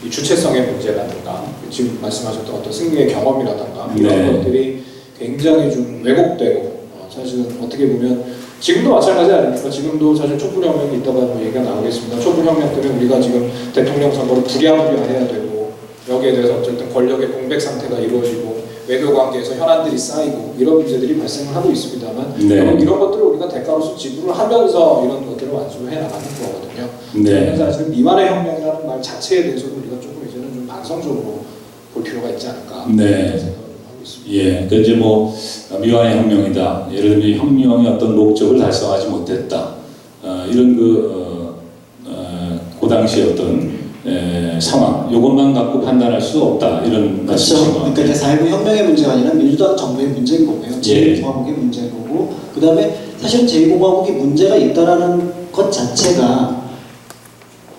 이 주체성의 문제라든가 지금 말씀하셨던 어떤 승리의 경험이라든가 이런 네. 것들이 굉장히 좀 왜곡되고 사실은 어떻게 보면 지금도 마찬가지 아닙니까? 지금도 사실 촛불혁명이 있다가 뭐 얘기가 나오겠습니다. 촛불혁명 때문에 우리가 지금 대통령 선거를 부랴부랴 해야 되고 여기에 대해서 어쨌든 권력의 공백 상태가 이루어지고 외교 관계에서 현안들이 쌓이고 이런 문제들이 발생을 하고 있습니다만 네. 이런 것들을 우리가 대가로서 지불을 하면서 이런 것들을 완수해 나가는 거거든요. 네. 저는 사실 미만의 혁명이라는 말 자체에 대해서도 우리가 조금 이제는 좀 반성적으로 볼 필요가 있지 않을까 네. 생각을 하고 있습니다. 예, 그 이제 뭐 미완의 혁명이다. 예를 들면 혁명의 어떤 목적을 달성하지 못했다. 이런 그 당시의 어떤 상황, 이것만 갖고 판단할 수 없다. 이런 그렇죠. 말씀이신 것 그러니까 이제 같아요. 4.19 혁명의 문제가 아니라 민주당 정부의 문제인 거고요. 예. 제1공화국의 문제인 거고 그 다음에 사실은 제1공화국이 문제가 있다라는 것 자체가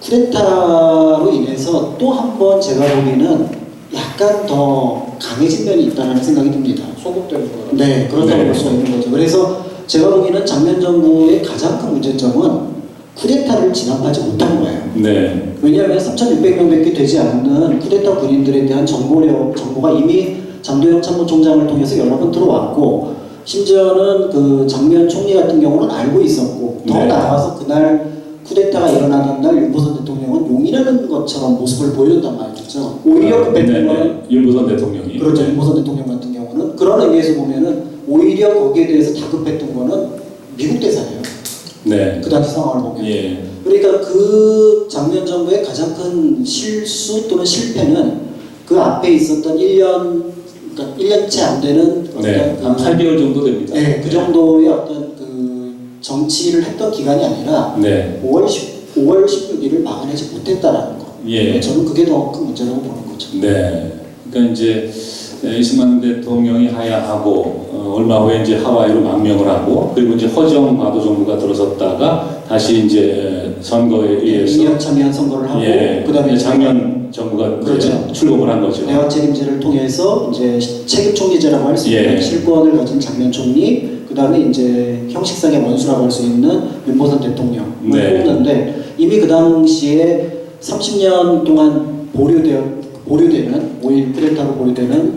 쿠데타로 인해서 또 한 번 제가 보기에는 약간 더 강해진 면이 있다는 생각이 듭니다. 소급되는 거라고. 네, 그렇다고 네. 볼 수가 있는 거죠. 그래서 제가 보기에는 장면 정부의 가장 큰 문제점은 쿠데타를 진압하지 못한 거예요. 네. 왜냐하면 3,600명밖에 되지 않는 쿠데타 군인들에 대한 정보가 이미 장도영 참모총장을 통해서 여러 번 들어왔고 심지어는 그 장면 총리 같은 경우는 알고 있었고 더 네. 나아가서 그날 쿠데타가 일어나던 날 윤보선 대통령은 용인하는 것처럼 모습을 보여줬단 말이죠. 오히려 그 대통령은 윤보선 대통령이. 그렇죠. 네. 윤보선 대통령 같은 경우는 그런 의미에서 보면은 오히려 거기에 대해서 다급했던 거는 미국 대사예요. 네. 그 당시 상황을 보면. 예. 그러니까 그 장면 정부의 가장 큰 실수 또는 실패는 그 앞에 있었던 1년, 그러니까 1년째 안 되는 네. 어떤 한 8개월 정도 됩니다. 네, 그 정도의 어떤 그 정치를 했던 기간이 아니라 네. 5월 16일을 막아내지 못했다라는 거. 예. 저는 그게 더 큰 문제라고 보는 거죠. 네. 그러니까 이제 이승만 대통령이 하야하고 얼마 후에 이제 하와이로 망명을 하고 그리고 이제 허정 과도 정부가 들어섰다가 다시 이제 선거에 의해서 2년 참여한 선거를 하고 예, 그다음에 작년 정부가 이제 그렇죠. 출범을 한 거죠. 대화 책임제를 통해서 이제 책임 총리제라고 할 수 있는 예. 실권을 가진 장면 총리, 그 다음에 이제 형식상의 원수라고 할 수 있는 윤보선 대통령을 네. 뽑는데 이미 그 당시에 30년 동안 보류되는 5.16 쿠데타로 보류되는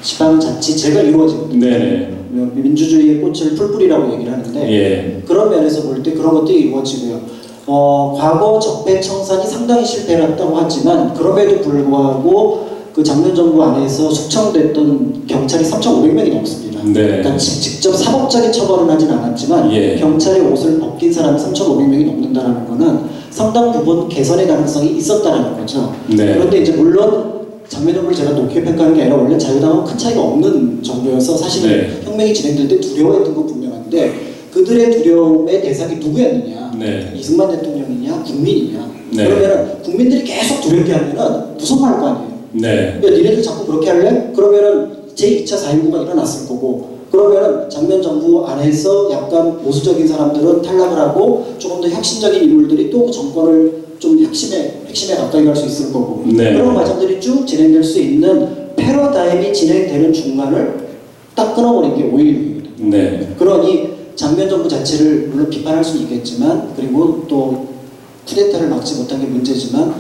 지방자치제가 이루어지거든요. 네네. 민주주의의 꽃을 풀뿌리라고 얘기를 하는데 예. 그런 면에서 볼 때 그런 것들이 이루어지고요. 과거 적폐청산이 상당히 실패했다고 하지만 그럼에도 불구하고 그 장면 정부 안에서 숙청됐던 경찰이 3,500명이 넘습니다. 네. 그러니까 직접 사법적인 처벌은 하진 않았지만 예. 경찰의 옷을 벗긴 사람이 3,500명이 넘는다는 거는 상당 부분 개선의 가능성이 있었다는 거죠. 네. 그런데 이제 물론 장면 정부를 제가 높게 평가하는 게 아니라 원래 자유당은 큰 차이가 없는 정부여서 사실은 네. 혁명이 진행될 때 두려워했던 건 분명한데 그들의 두려움의 대상이 누구였느냐? 네. 이승만 대통령이냐, 국민이냐? 네. 그러면은 국민들이 계속 두렵게 하면은 무서워할 거 아니에요. 네. 근데 니네들 자꾸 그렇게 할래? 그러면은 제2차 4.19가 일어났을 거고, 그러면은 장면 정부 안에서 약간 보수적인 사람들은 탈락을 하고 조금 더 혁신적인 인물들이 또 그 정권을 좀 핵심에 가까이 갈 수 있을 거고, 네. 그런 과정들이 쭉 진행될 수 있는 패러다임이 진행되는 중간을 딱 끊어버린 게 5.16입니다. 네. 그러니 장면 정부 자체를 물론 비판할 수는 있겠지만, 그리고 또 쿠데타를 막지 못한 게 문제지만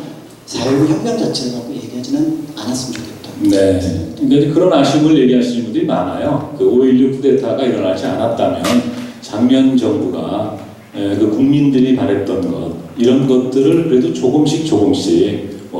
4.19 혁명 자체를 갖고 얘기하지는 않았으면 좋겠다. 네. 그러니까 그런 아쉬움을 얘기하시는 분들이 많아요. 그 5.16 쿠데타가 일어나지 않았다면 장면 정부가 그 국민들이 바랬던 것 이런 것들을 그래도 조금씩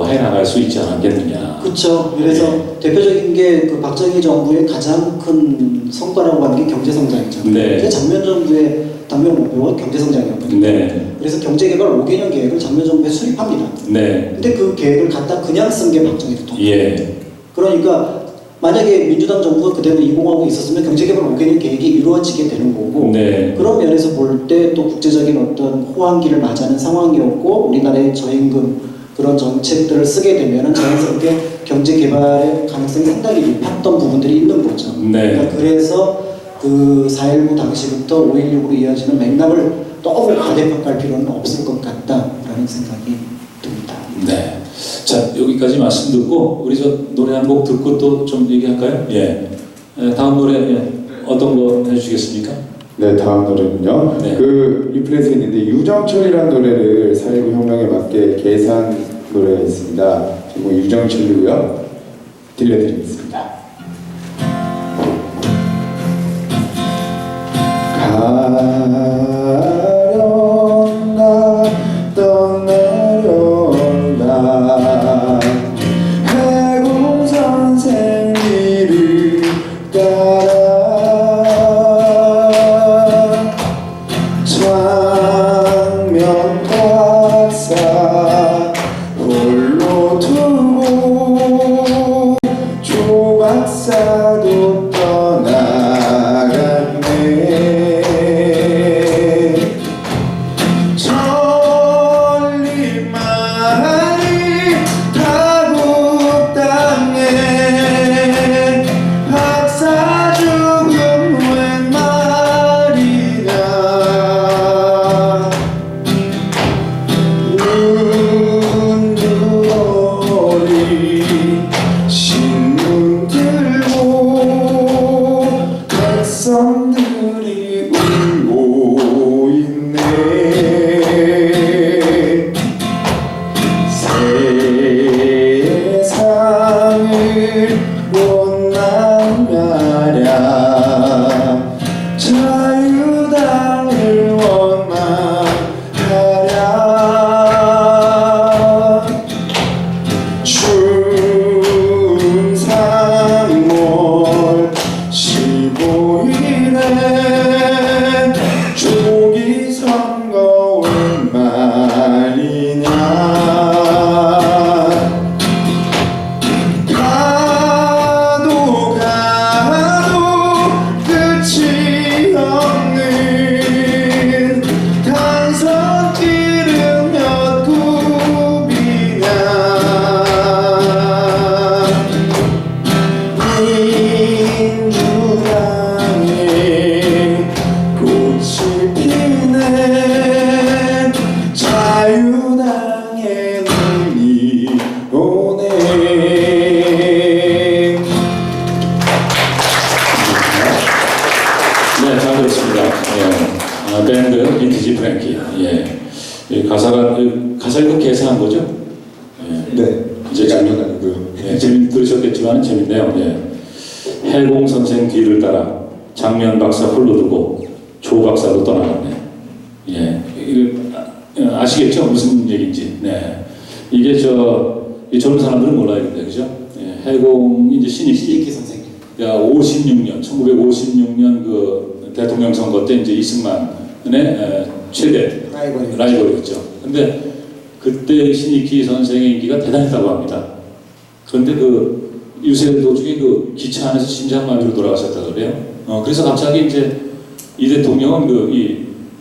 해나갈 수 있지 않았겠느냐. 그렇죠. 그래서 대표적인 게 그 박정희 정부의 가장 큰 성과라고 하는 게 경제 성장이잖아요. 네. 근데 장면 정부의 당면 목표가 경제 성장이었거든요. 네. 그래서 경제개발 5개년 계획을 장면 정부에 수립합니다. 네. 근데 그 계획을 갖다 그냥 쓴 게 박정희 대통령. 예. 그러니까 만약에 민주당 정부가 그대로 이공하고 있었으면 경제개발 5개년 계획이 이루어지게 되는 거고, 네. 그런 면에서 볼 때 또 국제적인 어떤 호황기를 맞이하는 상황이었고, 우리나라의 저임금 그런 정책들을 쓰게 되면 자연스럽게 경제개발의 가능성이 상당히 높았던 부분들이 있는 거죠. 네. 그러니까 그래서 그 4.19 당시부터 5.16으로 이어지는 맥락을 너무 과대평가할 필요는 없을 것 같다라는 생각이 듭니다. 네. 자, 여기까지 말씀 듣고 우리 저 노래 한 곡 듣고 또 좀 얘기할까요? 예. 다음 노래 어떤 거 해주시겠습니까? 네, 다음 노래는요. 네. 그 리플렛에 있는데 유정철이라는 노래를 4.19 혁명에 맞게 개사한 노래가 있습니다. 제목 유정철이고요. 들려드리겠습니다. 가련다 떠내려온다 해군 선생 길을 따라 장면 박사 홀로 두고 조박사도 떠나갔네. 천리만이 타국 땅에 박사 죽음 웬 말이냐. 눈두어리 신문 들고 백성들이 울고 있네. 세상을 원망하랴 자유당을 원망하랴 춘삼월 15일에 조기 선거 웬 말이냐. 가도 끝이 없네. 가사를 개사한 거죠? 예. 네. 이제 제가 재밌- 아니고요. 예, 들으셨겠지만 재밌네요. 예. 해공 선생 뒤를 따라 장면 박사 홀로 두고 조 박사도 떠나갔네. 예, 이거 아시겠죠? 무슨 얘기인지. 네, 이게 이 젊은 사람들은 몰라야겠네, 그죠? 예, 해공 이제 신입 이익기 선생님. 56년, 1956년 그 대통령 선거 때 이제 이승만의 최대 라이벌이었죠. 근데 그때 신익희 선생의 인기가 대단했다고 합니다. 그런데 그 유세 도중에 그 기차 안에서 심장마비로 돌아가셨다 그래요. 그래서 갑자기 이제 이 대통령은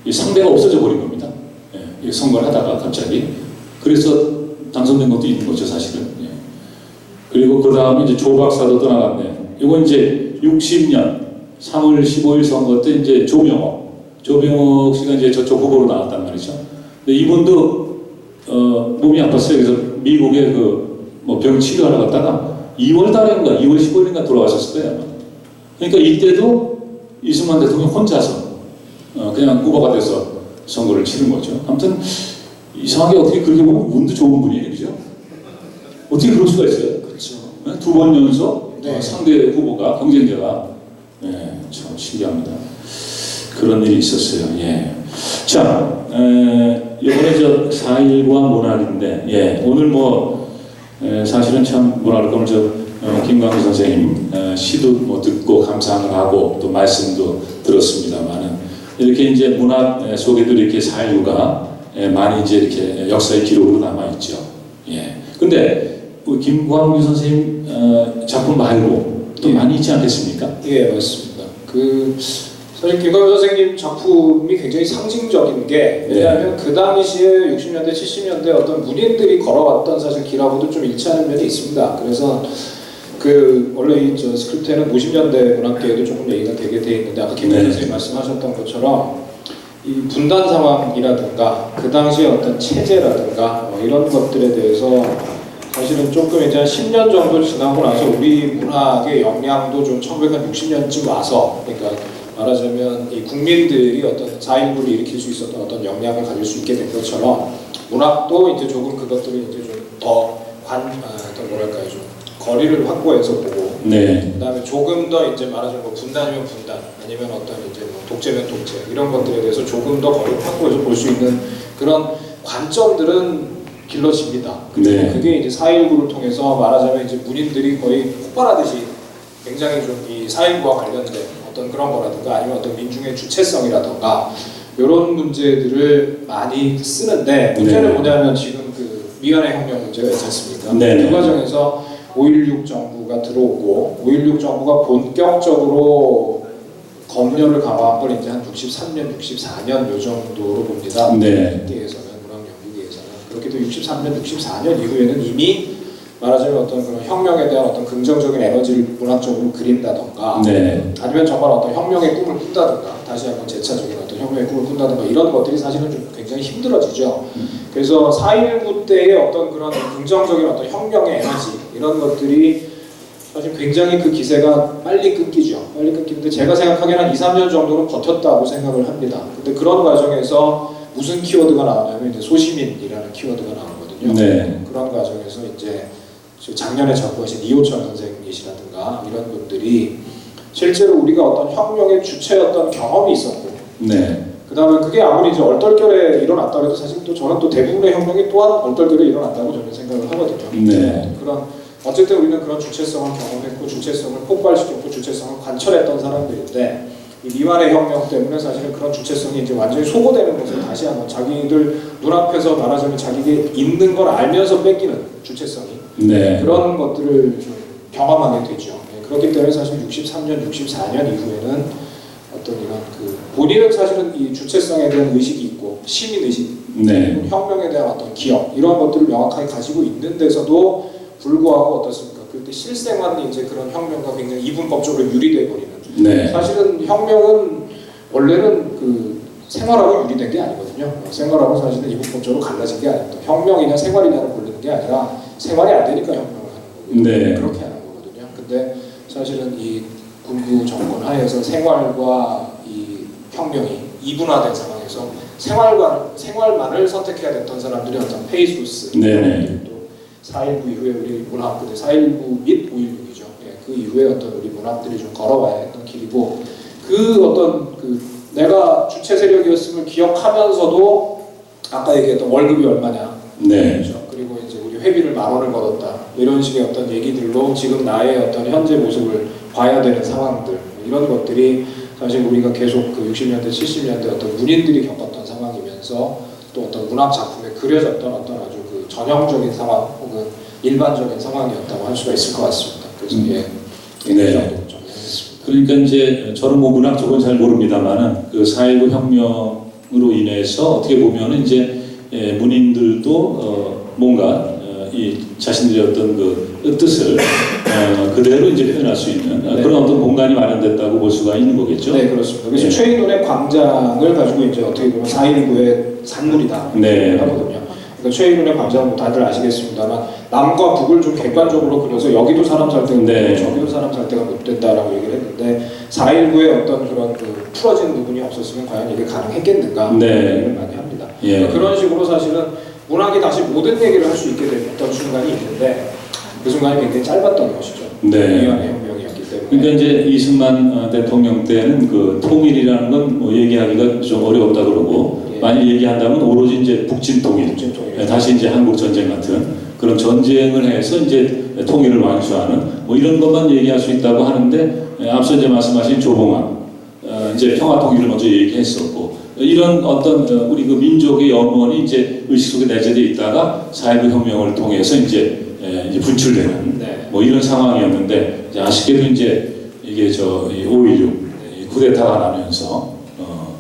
이 상대가 없어져 버린 겁니다. 예, 이 선거를 하다가 갑자기 그래서 당선된 것도 있는 거죠, 사실은. 예. 그리고 그 다음에 이제 조 박사도 떠나갔네. 이건 이제 60년 3월 15일 선거 때 이제 조병옥 씨가 이제 저쪽 후보로 나왔단 말이죠. 근데 이분도 몸이 아팠어요. 그래서 미국에 병 치료하러 갔다가 2월 달인가 2월 15일인가 돌아가셨을 거예요. 그러니까 이때도 이승만 대통령 혼자서 그냥 후보가 돼서 선거를 치른 거죠. 아무튼 이상하게 어떻게 그렇게 보면 운도 좋은 분이에요, 그죠? 어떻게 그럴 수가 있어요? 그렇죠. 두 번 연속 네. 상대 후보가 경쟁자가 참 신기합니다. 그런 일이 있었어요. 예. 자, 이번에 4.19와 문학인데, 오늘 사실은 참 뭐랄까 오늘 김광규 선생님 시도 듣고 감상을 하고 또 말씀도 들었습니다만은 이렇게 이제 문학 속에도 이렇게 4.19가 많이 이제 이렇게 역사의 기록으로 남아 있죠. 예. 근데 김광규 선생님 작품 말고 또 많이 있지 않겠습니까? 예, 맞습니다. 사실 김광규 선생님 작품이 굉장히 상징적인 게 왜냐하면 그 당시에 60년대, 70년대 어떤 문인들이 걸어왔던 사실 길하고도 좀 일치하는 면이 있습니다. 그래서 원래 이 스크립트에는 50년대 문학계에도 조금 얘기가 되게 돼 있는데 아까 김광규 선생님 말씀하셨던 것처럼 이 분단 상황이라든가 그 당시에 어떤 체제라든가 이런 것들에 대해서 사실은 조금 이제 한 10년 정도 지나고 나서 우리 문학의 영향도 좀 1960년쯤 와서 그러니까 말하자면 이 국민들이 어떤 4.19를 일으킬 수 있었던 어떤 영향을 가질 수 있게 된 것처럼 문학도 이제 조금 그것들을 이제 좀 더 어떤 뭐랄까요 좀 거리를 확보해서 보고 네. 그다음에 조금 더 이제 말하자면 분단이면 분단 아니면 어떤 이제 독재면 독재 이런 것들에 대해서 조금 더 거리를 확보해서 볼 수 있는 그런 관점들은 길러집니다. 네. 그게 이제 4.19를 통해서 말하자면 이제 문인들이 거의 폭발하듯이 굉장히 좀 이 4.19와 관련된 어떤 그런 거라든가 아니면 어떤 민중의 주체성이라든가 이런 문제들을 많이 쓰는데 문제는 뭐냐면 지금 미완의 혁명 문제가 있지 않습니까? 네. 그 과정에서 5.16 정부가 들어오고 5.16 정부가 본격적으로 검열을 강화한 걸 이제 한 63년, 64년 요 정도로 봅니다. 네. 문학계에서는 문학 연구계에서는 그렇게 도 63년, 64년 이후에는 이미 말하자면 어떤 그런 혁명에 대한 어떤 긍정적인 에너지를 문학적으로 그린다던가 아니면 정말 어떤 혁명의 꿈을 꾼다든가 다시 한번 재차적인 어떤 혁명의 꿈을 꾼다든가 이런 것들이 사실은 좀 굉장히 힘들어지죠. 그래서 4.19 때의 어떤 그런 긍정적인 어떤 혁명의 에너지 이런 것들이 사실 굉장히 그 기세가 빨리 끊기죠. 빨리 끊기는데 제가 생각하기에는 한 2, 3년 정도는 버텼다고 생각을 합니다. 근데 그런 과정에서 무슨 키워드가 나오냐면 이제 소시민이라는 키워드가 나오거든요. 네. 그런 과정에서 이제 작년에 작고하신 이호철 선생님이시라든가 이런 분들이 실제로 우리가 어떤 혁명의 주체였던 경험이 있었고 그 다음에 그게 아무리 이제 얼떨결에 일어났다 해도 사실 또 저는 또 대부분의 혁명이 또한 얼떨결에 일어났다고 저는 생각을 하거든요. 그런 어쨌든 우리는 그런 주체성을 경험했고 주체성을 폭발시켰고 주체성을 관철했던 사람들인데 이 미완의 혁명 때문에 사실은 그런 주체성이 이제 완전히 소거되는 것을 다시 한번 자기들 눈앞에서 말하자면 자기가 있는 걸 알면서 뺏기는 주체성이 그런 것들을 좀 경험하게 되죠. 그렇기 때문에 사실 63년, 64년 이후에는 어떤 이런 본인은 사실은 이 주체성에 대한 의식이 있고 시민의식, 혁명에 대한 어떤 기억 이런 것들을 명확하게 가지고 있는 데서도 불구하고 어떻습니까? 그때 실생활은 이제 그런 혁명과 굉장히 이분법적으로 유리돼 버리는. 사실은 혁명은 원래는 생활하고 유리된 게 아니거든요. 생활하고 사실은 이분법적으로 갈라진 게 아닙니다. 혁명이냐 생활이냐를 고르는 게 아니라 생활이 안 되니까 혁명을 하는 거고요. 그렇게 하는 거거든요. 근데 사실은 이 군부 정권 하에서 생활과 이 혁명이 이분화된 상황에서 생활만을 선택해야 됐던 사람들이 어떤 페이소스, 네네. 또 4.19 이후에 우리 문학들의 4.19 및 5.16이죠. 예, 그 이후에 어떤 우리 문학들이 좀 걸어와야 했던 길이고, 그 어떤 그 내가 주체 세력이었음을 기억하면서도 아까 얘기했던 월급이 얼마냐, 네. 그렇죠. 그리고 이제 우리 회비를 10,000원을 벌었다, 이런 식의 어떤 얘기들로 지금 나의 어떤 현재 모습을 봐야 되는 상황들, 이런 것들이 사실 우리가 계속 그 60년대, 70년대 어떤 문인들이 겪었던 상황이면서 또 어떤 문학 작품에 그려졌던 어떤 아주 그 전형적인 상황 혹은 일반적인 상황이었다고 할 수가 있을 것 같습니다. 그래서 예, 네. 이 정도 좀 했습니다. 그러니까 이제 저는 뭐 문학 쪽은 잘 모릅니다만은 그 4.19 혁명으로 인해서 어떻게 보면은 이제 문인들도 뭔가 이 자신들의 어떤 그 뜻을 그대로 이제 표현할 수 있는 네. 그런 어떤 공간이 마련됐다고 볼 수가 있는 거겠죠. 네, 그렇습니다. 그래서 네. 최인훈의 광장을 가지고 이제 어떻게 보면 4.19의 산물이다 네. 하거든요. 그러니까 최인훈의 광장은 뭐 다들 아시겠습니다만 남과 북을 좀 객관적으로 그려서 여기도 사람 살 때가 네. 못 저기도 사람 살 때가 못 된다라고 얘기를 했는데 4.19의 어떤 그런 그 풀어진 부분이 없었으면 과연 이게 가능했겠는가 네. 얘기를 많이 합니다. 예. 그러니까 그런 식으로 사실은 문학이 다시 모든 얘기를 할 수 있게 됐던 순간이 있는데 그 순간이 굉장히 짧았던 것이죠. 네. 위안의 혁명이었기 때문에. 그러니까 이제 이승만 대통령 때는 그 통일이라는 건 뭐 얘기하기가 좀 어려웠다 그러고 예. 만약 얘기한다면 오로지 이제 북진 통일, 북진 통일. 다시 이제 한국 전쟁 같은 그런 전쟁을 해서 이제 통일을 완수하는 뭐 이런 것만 얘기할 수 있다고 하는데 앞서 이제 말씀하신 조봉암 이제 평화 통일을 먼저 얘기했었고 이런 어떤 우리 그 민족의 염원이 이제 의식 속에 내재되어 있다가 4.19 혁명을 통해서 이제 분출되는 네. 뭐 이런 상황이었는데 이제 아쉽게도 이제 이게 저 5.16 쿠데타가 나면서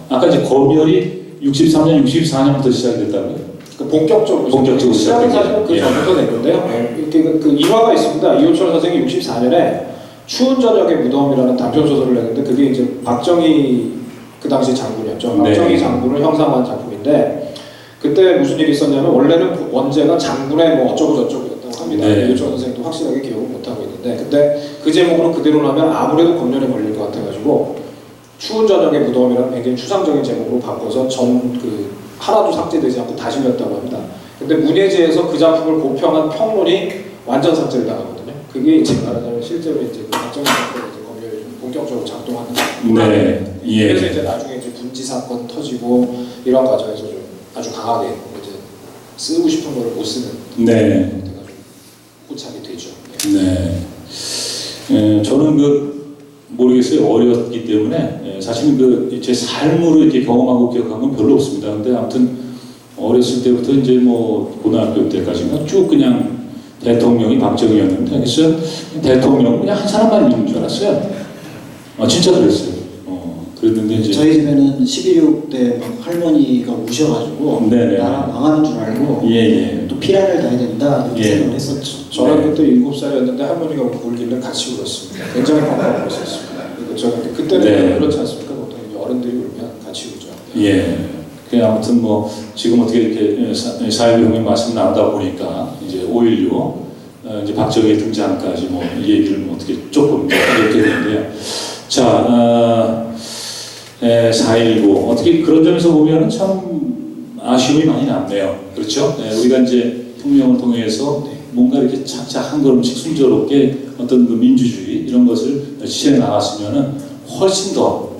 아까 이제 검열이 63년, 64년부터 시작됐다고요? 그 본격적으로 시작된 시작은 사실은 그 거예요. 전부터 됐는데요. 네. 이렇게 그 일화가 있습니다. 이호철 선생이 64년에 추운 저녁의 무덤이라는 단편 소설을 냈는데 그게 이제 박정희 그 당시 장군이었죠. 네. 박정희 장군을 형상화한 작품인데 그때 무슨 일이 있었냐면 원래는 그 원제가 장군의 뭐 어쩌고 저쩌고였다고 합니다. 네. 이호철 선생도 확실하게 기억을 못하고 있는데 그때 그 제목으로 그대로 나면 아무래도 검열에 걸릴 것 같아가지고 추운 저녁의 무덤이라는 굉장히 추상적인 제목으로 바꿔서 그 하나도 삭제되지 않고 다시 냈다고 합니다. 근데 문예지에서 그 작품을 고평한 평론이 완전 삭제를 당하거든요. 그게 이제 말하자면 실제로 이제 그 박정희 정권의 이제 검열이 좀 본격적으로 작동하는 네, 예. 그래서 이제 나중에 이제 군지 사건 터지고 이런 과정에서 좀 아주 강하게 이제 쓰고 싶은 거를 못 쓰는 네. 상태가 좀 포착이 되죠. 네. 저는 모르겠어요. 어렸기 때문에 사실은 제 삶으로 이렇게 경험하고 기억한 건 별로 없습니다. 근데 아무튼 어렸을 때부터 이제 뭐 고등학교 때까지는 쭉 그냥 대통령이 박정희였는데 그래서 대통령 그냥 한 사람만 있는 줄 알았어요. 진짜 그랬어요. 그랬는데 이제 저희 집에는 11.6 때 할머니가 우셔가지고 네네. 나라 망하는 줄 알고 예. 또 피란을 가야 된다 이렇게 예. 생각을 했었죠. 저는 네. 그때 7살이었는데 할머니가 울길래 같이 울었습니다. 굉장히 깜깜하고 있었습니다. 그리고 저는 그때는 네. 그렇지 않습니까? 보통 이제 어른들이 울면 같이 울죠. 예. 아무튼 뭐 지금 어떻게 이렇게 4.19 혁명 말씀 나오다 보니까 이제 5.16 이제 박정희 등장까지 뭐 이 얘기를 뭐 어떻게 조금 이렇게 되는데요. 자, 4.19 어떻게 그런 점에서 보면은 참 아쉬움이 많이 남네요. 그렇죠? 우리가 이제 혁명을 통해서 뭔가 이렇게 착착 한 걸음씩 순조롭게 어떤 그 민주주의 이런 것을 실현해 나갔으면은 훨씬 더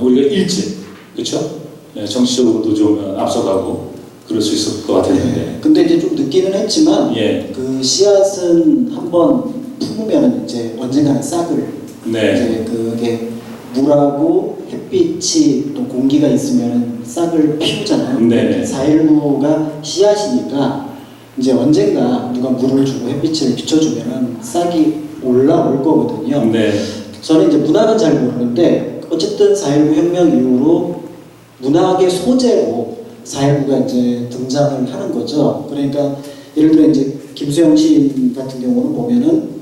우리가 일찍 그렇죠? 정치적으로도 좀 앞서가고 그럴 수 있을 것 같았는데. 근데 이제 좀 늦기는 했지만 예. 그 씨앗은 한번 품으면 이제 언젠가는 싹을 네. 이제 그게 물하고 햇빛이 또 공기가 있으면 싹을 피우잖아요. 네. 4.19가 씨앗이니까 이제 언젠가 누가 물을 주고 햇빛을 비춰주면은 싹이 올라올 거거든요. 네. 저는 이제 문학은 잘 모르는데 어쨌든 4.19 혁명 이후로 문학의 소재로 4.19가 이제 등장을 하는 거죠. 그러니까 예를 들어 이제 김수영 시인 같은 경우는 보면은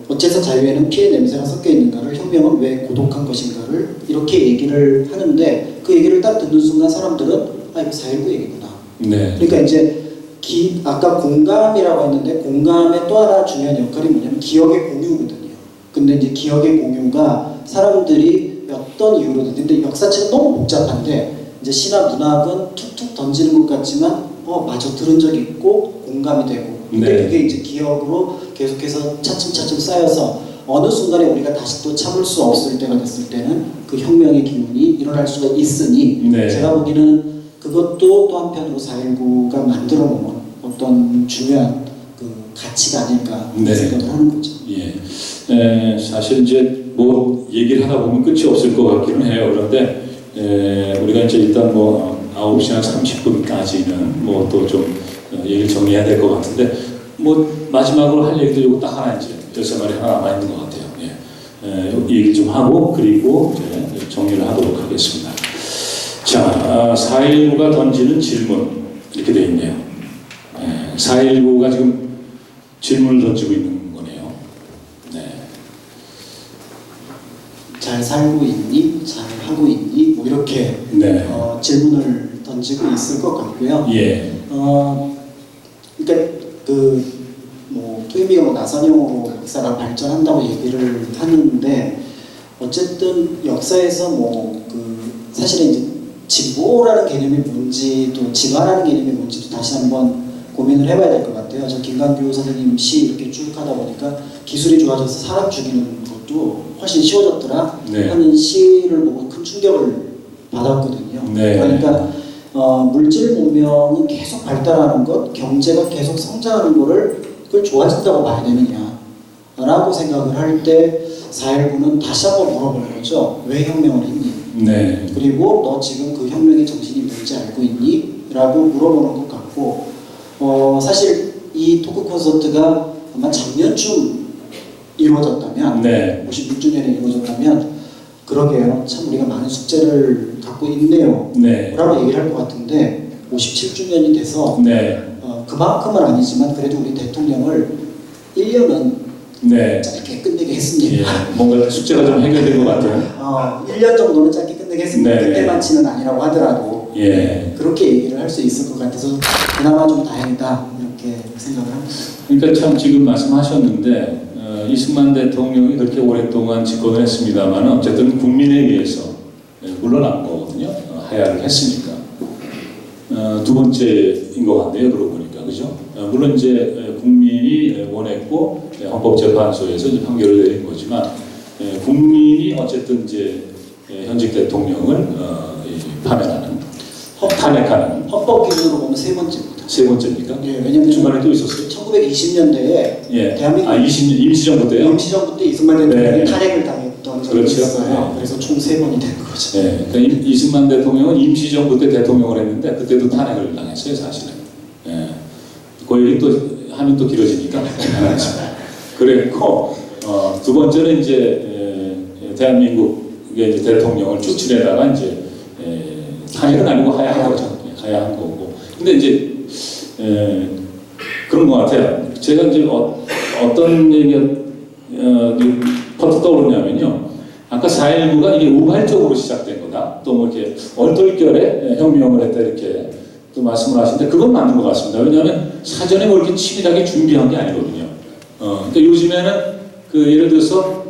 어째서 자유에는 피의 냄새가 섞여 있는가를 혁명은 왜 고독한 것인가를 이렇게 얘기를 하는데 그 얘기를 딱 듣는 순간 사람들은 이거 4.19 얘기구나. 네. 그러니까 이제 아까 공감이라고 했는데 공감의 또 하나 중요한 역할이 뭐냐면 기억의 공유거든요. 근데 이제 기억의 공유가 사람들이 어떤 이유로든 근데 역사책은 너무 복잡한데 이제 시나 문학은 툭툭 던지는 것 같지만 마저 들은 적 있고 공감이 되고 근데 네. 그게 이제 기억으로 계속해서 차츰차츰 쌓여서 어느 순간에 우리가 다시 또 참을 수 없을 때가 됐을 때는 그 혁명의 기운이 일어날 수가 있으니 네. 제가 보기에는 그것도 또 한편으로 4.19가 만들어 놓은 어떤 중요한 그 가치가 아닐까 네. 생각을 하는 거죠. 예. 사실 이제 뭐 얘기를 하다 보면 끝이 없을 것 같기는 해요. 그런데 우리가 이제 일단 뭐 9시 한 30분까지는 뭐 또 좀 얘기를 정리해야 될 것 같은데 뭐 마지막으로 할 얘기도 요거 딱 하나 이제 열쇠말이 하나 남아 있는 것 같아요. 예. 얘기 좀 하고 그리고 이제 정리를 하도록 하겠습니다. 자, 4.19가 던지는 질문 이렇게 돼 있네요. 4.19가 지금 질문을 던지고 있는 거네요. 네. 잘 살고 있니? 잘 하고 있니? 뭐 이렇게 네. 질문을 던지고 있을 것 같고요. 예. 그러니까 뭐 토이미가 뭐 나선형으로 역사가 발전한다고 얘기를 하는데 어쨌든 역사에서 사실은 이제 진보라는 개념이 뭔지 또 진화라는 개념이 뭔지도 다시 한번 고민을 해봐야 될 것 같아요. 저 김강규 선생님 시 이렇게 쭉 하다 보니까 기술이 좋아져서 사람 죽이는 것도 훨씬 쉬워졌더라 네. 하는 시를 보고 큰 충격을 받았거든요. 네. 그러니까 물질 문명은 계속 발달하는 것, 경제가 계속 성장하는 그걸 좋아진다고 봐야 되느냐라고 생각을 할 때 4.19는 다시 한번 물어보는 거죠. 왜 혁명을 했니? 네. 그리고 너 지금 그 혁명의 정신이 뭔지 알고 있니? 라고 물어보는 것 같고 사실 이 토크 콘서트가 아마 작년쯤 이루어졌다면 네. 56주년에 이루어졌다면 그러게요. 참 우리가 많은 숙제를 갖고 있네요. 네. 라고 얘기를 할 것 같은데 57주년이 돼서 네. 그만큼은 아니지만 그래도 우리 대통령을 1년은 네. 짧게 끝내게 했습니다. 예. 뭔가 숙제가 좀 해결된 것 같아요. 1년 정도는 짧게 끝내게 했습니다. 네. 그때만치는 아니라고 하더라도 예. 그렇게 얘기를 할 수 있을 것 같아서 그나마 좀 다행이다 이렇게 생각을 합니다. 그러니까 참 지금 말씀하셨는데 이승만 대통령이 그렇게 오랫동안 집권을 했습니다만 어쨌든 국민에 의해서 물러난 거거든요. 하야를 했으니까. 두 번째인 것 같네요. 그러고 보니까 그죠? 물론 이제 국민이 원했고 헌법재판소에서 이제 판결을 내린 거지만 국민이 어쨌든 이제 현직 대통령을 파면하는 탄핵하는 헌법 기준으로 보면 세 번째입니다. 세 번째입니까? 예, 왜냐면 중간에 또 있었어요. 1920년대에 예. 대한민국 20년 임시정부 때요. 임시정부 때 이승만 대통령이 네. 탄핵을 당했던 적이 그렇죠. 있어요. 네. 그래서 총 세 번이 된 거죠. 네, 그러니까 이승만 대통령은 임시정부 때 대통령을 했는데 그때도 탄핵을 당했어요, 사실은. 예. 그 얘기 또 하면 또 길어지니까 안 하겠습니다. 그랬고 두 번째는 이제 대한민국의 이제 대통령을 추천해다가 이제 탄핵은 아니고 하야한 거죠. 하야한 거고. 근데 이제 그런 것 같아요. 제가 이제 어떤 얘기가 퍼뜩 떠오르냐면요. 아까 4.19가 이게 우발적으로 시작된 거다. 또 뭐 이렇게 얼떨결에 혁명을 했다 이렇게 또 말씀을 하시는데 그건 맞는 것 같습니다. 왜냐하면 사전에 뭐 이렇게 치밀하게 준비한 게 아니거든요. 그러니까 요즘에는 예를 들어서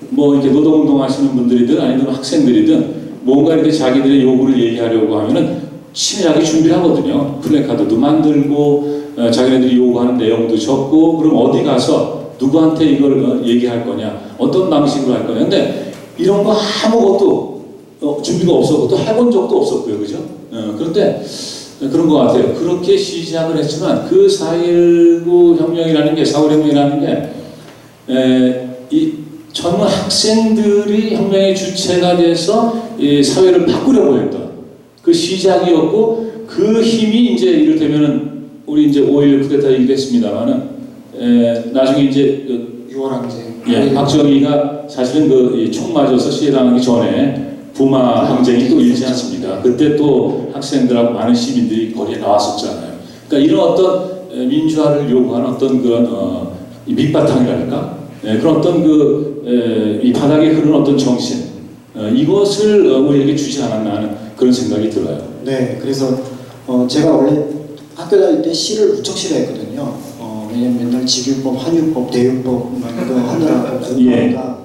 뭐 이렇게 노동운동 하시는 분들이든 아니면 학생들이든 뭔가 이렇게 자기들의 요구를 얘기하려고 하면은 치밀하게 준비를 하거든요. 플래카드도 만들고 자기네들이 요구하는 내용도 적고 그럼 어디 가서 누구한테 이걸 얘기할 거냐 어떤 방식으로 할 거냐 근데 이런 거 아무것도 준비가 없었고 또 해본 적도 없었고요. 그죠? 그런데 그런 것 같아요. 그렇게 시작을 했지만 그 4.19 혁명이라는 게 4.5 혁명이라는 게 이 젊은 학생들이 혁명의 주체가 돼서 이 사회를 바꾸려고 했던 그 시작이었고 그 힘이 이제 이를테면은 우리 이제 5.16 쿠데타 얘기를 했습니다만은 나중에 이제 6월 항쟁. 예, 박정희가 사실은 총 맞아서 시해당하기 전에 부마 항쟁이 또 일지 않습니까? 그때 또 학생들하고 많은 시민들이 거리에 나왔었잖아요. 그러니까 이런 어떤 민주화를 요구하는 어떤 그런 밑바탕이랄까? 그런 어떤 이 바닥에 흐르는 어떤 정신 이것을 우리에게 주지 않았나 하는 그런 생각이 들어요. 네, 그래서 제가 원래 학교 다닐 때 시를 무척 싫어했거든요. 왜냐면 맨날 직유법, 환유법, 대유법 이거 하느라고 예. 뭐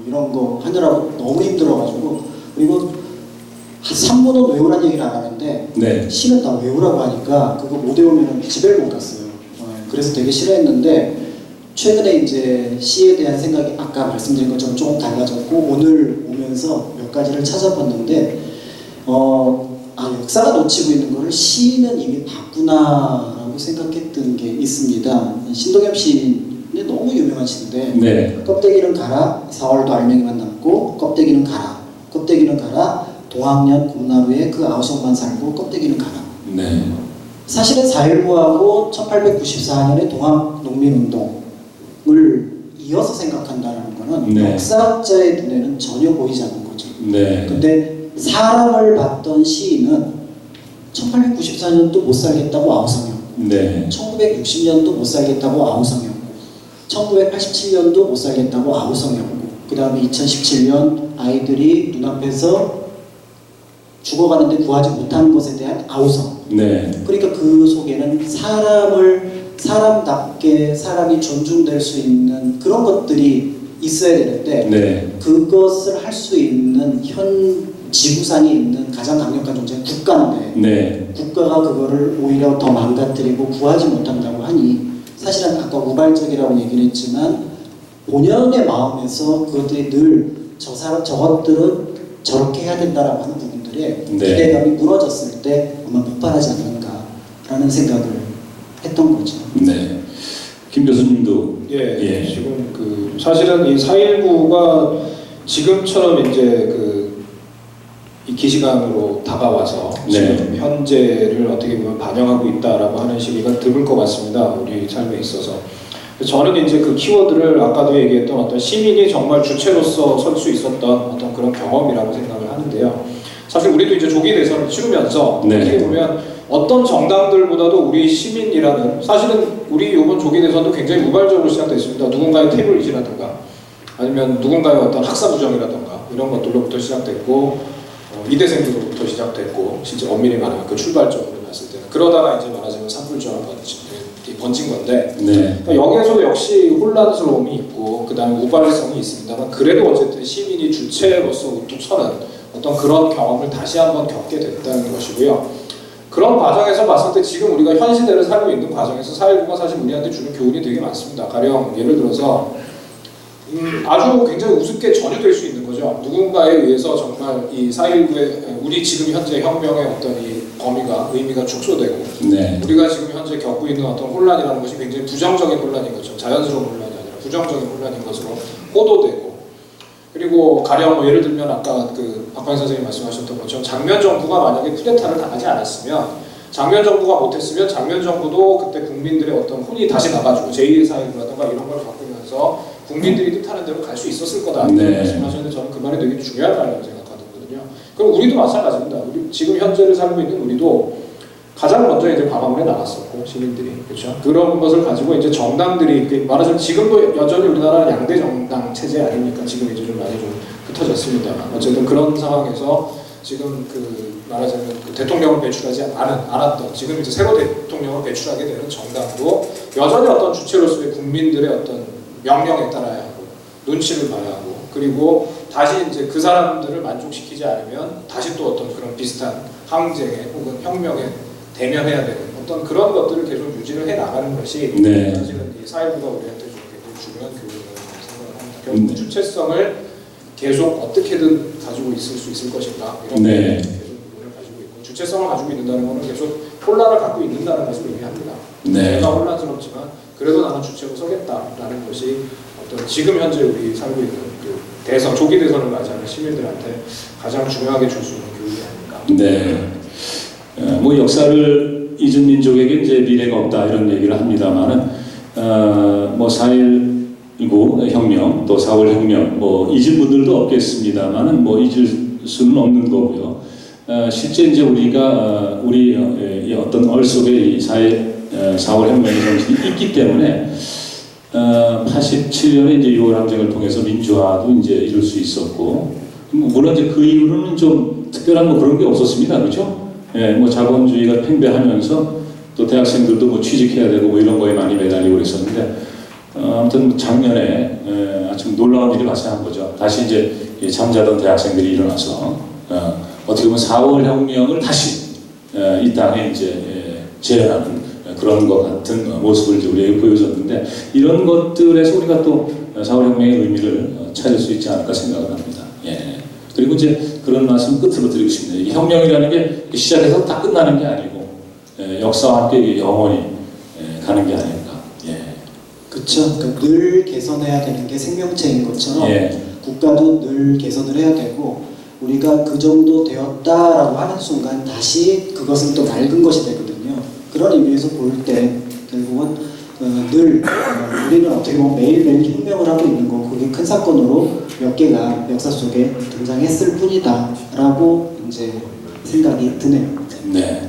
이런 거 하느라고 너무 힘들어가지고 그리고 산문은 외우라는 얘기를 안 하는데 네. 시는 다 외우라고 하니까 그거 못 외우면 집을 못 갔어요. 그래서 되게 싫어했는데 최근에 이제 시에 대한 생각이 아까 말씀드린 것처럼 조금 달라졌고 오늘 오면서 몇 가지를 찾아봤는데 역사가 놓치고 있는 거를 시는 이미 봤구나라고 생각했던 게 있습니다. 신동엽 시인이 너무 유명한 시인데 네. 껍데기는 가라 4월도 알맹이만 남고 껍데기는 가라 동학년 곰나루에 그 아우성만 살고 껍데기는 가라. 네. 사실은 4.19하고 1894년의 동학농민운동을 이어서 생각한다는 거는 네. 역사학자의 눈에는 전혀 보이지 않는 거죠. 네. 근데 사람을 봤던 시인은 1894년도 못 살겠다고 아우성이었고 네. 1960년도 못 살겠다고 아우성이었고 1987년도 못 살겠다고 아우성이었고 그 다음에 2017년 아이들이 눈앞에서 죽어가는데 구하지 못하는 것에 대한 아우성. 네. 그러니까 그 속에는 사람답게 사람이 존중될 수 있는 그런 것들이 있어야 되는데 네. 그것을 할 수 있는 현 지구상에 있는 가장 강력한 존재는 국가인데 네. 국가가 그거를 오히려 더 망가뜨리고 구하지 못한다고 하니 사실은 아까 우발적이라고 얘기를 했지만 본연의 마음에서 그것들이 늘 저것들은 저렇게 해야 된다라고 하는 부분들의 네. 기대감이 무너졌을 때 아마 폭발하지 않는가라는 생각을 했던 거죠. 네. 김 교수님도 예. 지금 그 사실은 이 4.19가 지금처럼 이제 이 기시감으로 다가와서 네. 지금 현재를 어떻게 보면 반영하고 있다라고 하는 시기가 드물 것 같습니다. 우리 삶에 있어서. 저는 이제 그 키워드를 아까도 얘기했던 어떤 시민이 정말 주체로서 설 수 있었던 어떤 그런 경험이라고 생각을 하는데요. 사실 우리도 이제 조기 대선을 치르면서 네. 어떻게 보면 어떤 정당들보다도 우리 시민이라는 사실은 우리 이번 조기 대선도 굉장히 우발적으로 시작됐습니다. 누군가의 테이블릿이라든가 아니면 누군가의 어떤 학사부정이라든가 이런 것들로부터 시작됐고 이대생들로부터 시작됐고 실제 엄밀히 말하면 그 출발점으로 봤을 때는 그러다가 이제 말하자면 산불조가 번진 건데 네. 그러니까 여기에서도 역시 혼란스러움이 있고 그 다음에 우발성이 있습니다만 그래도 어쨌든 시민이 주체로서 우뚝 서는 어떤 그런 경험을 다시 한번 겪게 됐다는 것이고요. 그런 과정에서 봤을 때 지금 우리가 현 시대를 살고 있는 과정에서 4.19가 사실 우리한테 주는 교훈이 되게 많습니다. 가령 예를 들어서 아주 굉장히 우습게 전유될 수 있는 거죠. 누군가에 의해서 정말 이 4.19의 우리 지금 현재 혁명의 어떤 이 범위가 의미가 축소되고 네. 우리가 지금 현재 겪고 있는 어떤 혼란이라는 것이 굉장히 부정적인 혼란인 것처럼 자연스러운 혼란이 아니라 부정적인 혼란인 것으로 호도되고 그리고 가령 뭐 예를 들면 아까 그 박광희 선생님이 말씀하셨던 것처럼 장면 정부가 만약에 쿠데타를 당하지 않았으면 장면 정부가 못했으면 장면 정부도 그때 국민들의 어떤 혼이 다시 나가지고 제2의 사회라든가 이런 걸 바꾸면서 국민들이 뜻하는 대로 갈 수 있었을 거다. 네. 말씀하셨는데 저는 그 말이 되게 중요한 말이라고 생각하거든요. 그럼 우리도 마찬가지입니다. 우리 지금 현재를 살고 있는 우리도 가장 먼저 이제 광화문에 나갔었고 시민들이 그렇죠. 그런 것을 가지고 이제 정당들이 말하자면 지금도 여전히 우리나라는 양대 정당 체제 아닙니까? 지금 이제 좀 많이 좀 흩어졌습니다만 어쨌든 그런 상황에서 지금 그 말하자면 그 대통령을 배출하지 않았던 지금 이제 새로 대통령을 배출하게 되는 정당도 여전히 어떤 주체로서의 국민들의 어떤 명령에 따라야 하고 눈치를 봐야 하고 그리고 다시 이제 그 사람들을 만족시키지 않으면 다시 또 어떤 그런 비슷한 항쟁에 혹은 혁명에 대면해야 되는 어떤 그런 것들을 계속 유지를 해 나가는 것이 네. 사실은 이 4.19가 우리한테 좀 굉장히 중요한 교육이라고 생각을 합니다. 결국 주체성을 계속 어떻게든 가지고 있을 수 있을 것인가 이런 네. 계속 부분을 가지고 있고 주체성을 가지고 있는다는 것은 계속 혼란을 갖고 있는다는 것을 의미합니다. 네. 내가 혼란스럽지만 그래도 나는 주체로 서겠다라는 것이 어떤 지금 현재 우리 살고 있는 그 대선 조기 대선을 맞이하는 시민들한테 가장 중요하게 줄 수 있는 교육이 아닐까. 네. 뭐 역사를 잊은 민족에게 이제 미래가 없다 이런 얘기를 합니다만은 뭐 4.19 혁명 또 4월 혁명 뭐 잊은 분들도 없겠습니다만은 뭐 잊을 수는 없는 거고요. 실제 이제 우리가 우리 어떤 얼 속에 이 4월 혁명의 정신이 있기 때문에 87년에 이제 6월 항쟁을 통해서 민주화도 이제 이룰 수 있었고 물론 이제 그 이후로는 좀 특별한 뭐 그런 게 없었습니다, 그렇죠? 예, 뭐 자본주의가 팽배하면서 또 대학생들도 뭐 취직해야 되고 뭐 이런 거에 많이 매달리고 그랬었는데 아무튼 작년에 아주 놀라운 일이 발생한 거죠. 다시 이제 잠자던 대학생들이 일어나서 어떻게 보면 4월 혁명을 다시 이 땅에 이제 재현하는 그런 것 같은 모습을 이제 우리에게 보여줬는데 이런 것들에서 우리가 또 4월 혁명의 의미를 찾을 수 있지 않을까 생각을 합니다. 예. 그리고 이제 그런 말씀 끝으로 드리고 싶네요. 이 혁명이라는 게 시작해서 다 끝나는 게 아니고 역사와 함께 영원히 가는 게 아닐까. 예. 그렇죠. 그러니까 늘 개선해야 되는 게 생명체인 것처럼 예. 국가도 늘 개선을 해야 되고 우리가 그 정도 되었다라고 하는 순간 다시 그것은 또 낡은 것이 되거든요. 그런 의미에서 볼 때 결국은 늘 우리는 어떻게 보면 매일매일 혁명을 하고 있는 거 그게 큰 사건으로 몇 개가 역사 속에 등장했을 뿐이다 라고 이제 생각이 드네요. 네.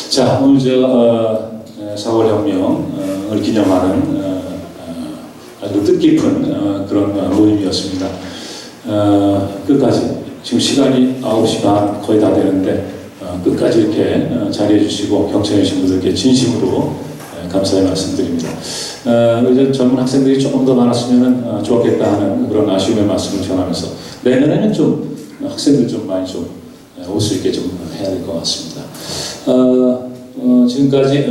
자, 오늘 4월 혁명을 기념하는 아주 뜻깊은 그런 모임이었습니다. 끝까지 지금 시간이 9시 반 거의 다 되는데 끝까지 이렇게 자리해 주시고 경청해 주신 분들께 진심으로 감사의 말씀드립니다. 이제 젊은 학생들이 조금 더 많았으면 좋겠다 하는 그런 아쉬움의 말씀을 전하면서 내년에는 좀 학생들 좀 많이 좀 올 수 있게 좀 해야 될 것 같습니다. 지금까지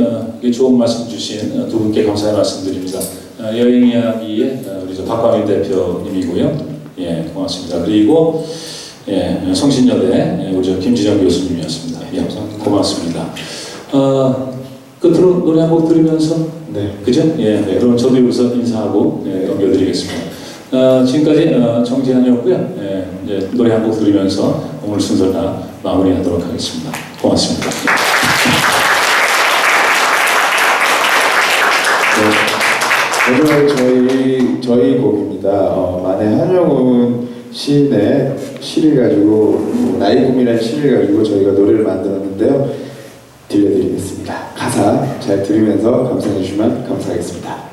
좋은 말씀 주신 두 분께 감사의 말씀드립니다. 여행 이야기의 우리 박광일 대표님이고요. 예, 고맙습니다. 그리고 성신여대 우리 김지정 교수님이었습니다. 예, 고맙습니다. 끝으로 노래 한 곡 들으면서 네. 그죠? 예, 네, 그럼 저도 여기서 인사하고 넘겨드리겠습니다. 지금까지 정지한이었고요. 이제 노래 한 곡 들으면서 오늘 순서 다 마무리하도록 하겠습니다. 고맙습니다. 오늘 저희 곡입니다. 만해 한영훈 시인의 시를 가지고 나의 꿈이라는 시를 가지고 저희가 노래를 만들었는데요. 들려드리겠습니다. 가사 잘 들으면서 감상해 주시면 감사하겠습니다.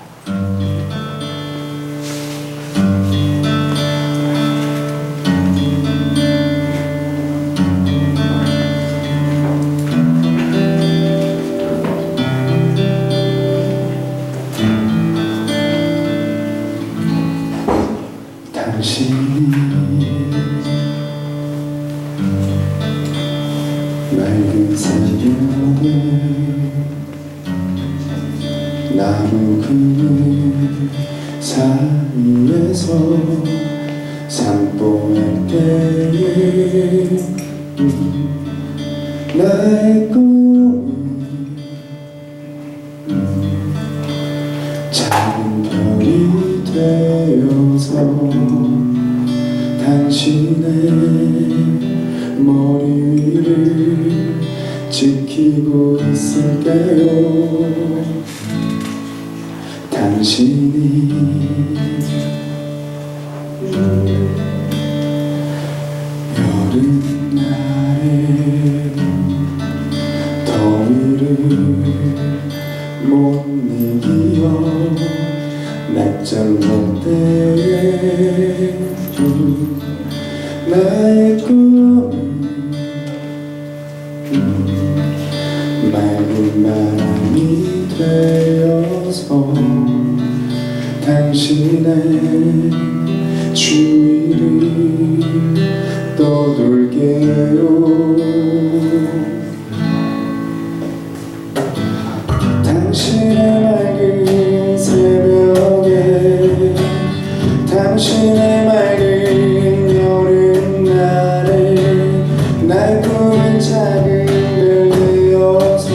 당신이 맑은 새벽에 나무 그늘 사이에서 산보할 때에 나의 꿈이 작은 별이 되어서 당신의 머리 위를 지키고 있을게요. 당신이 여름날에 더위를 못 이겨 낮잠 때에 나의 꿈은 맑은 바람이 되어서 당신의 주위를 떠돌게요. 당신의 맑은 새벽에 당신의 맑은 여름날에 나의 꿈은 작은 별 되어서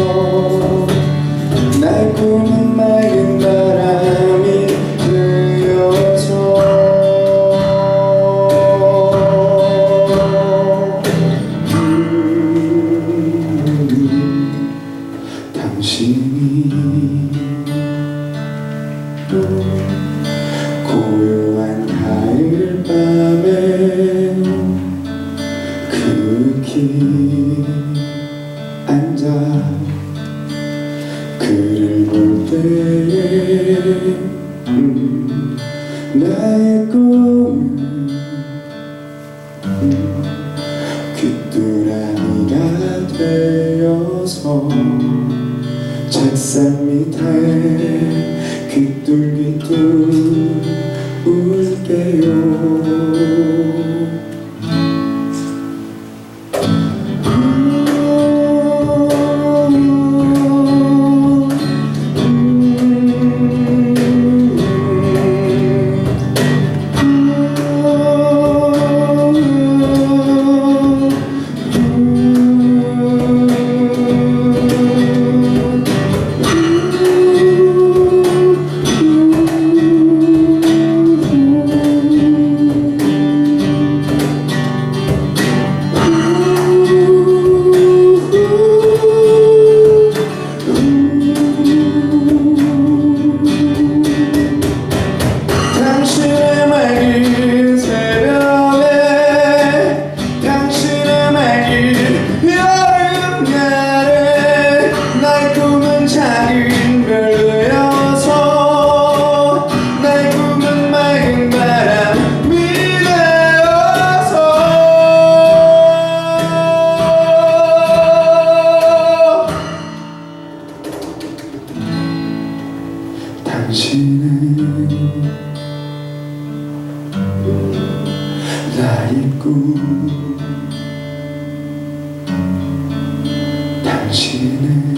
나의 꿈은 맑은 바람이 되어서 당신이 고요한 가을밤에 그윽히 앉아 그를 볼 때에 나의 꿈은 귀뚜라미가 되어서 책상 밑에 귀뚤귀뚤 울게요. 꿈 당신은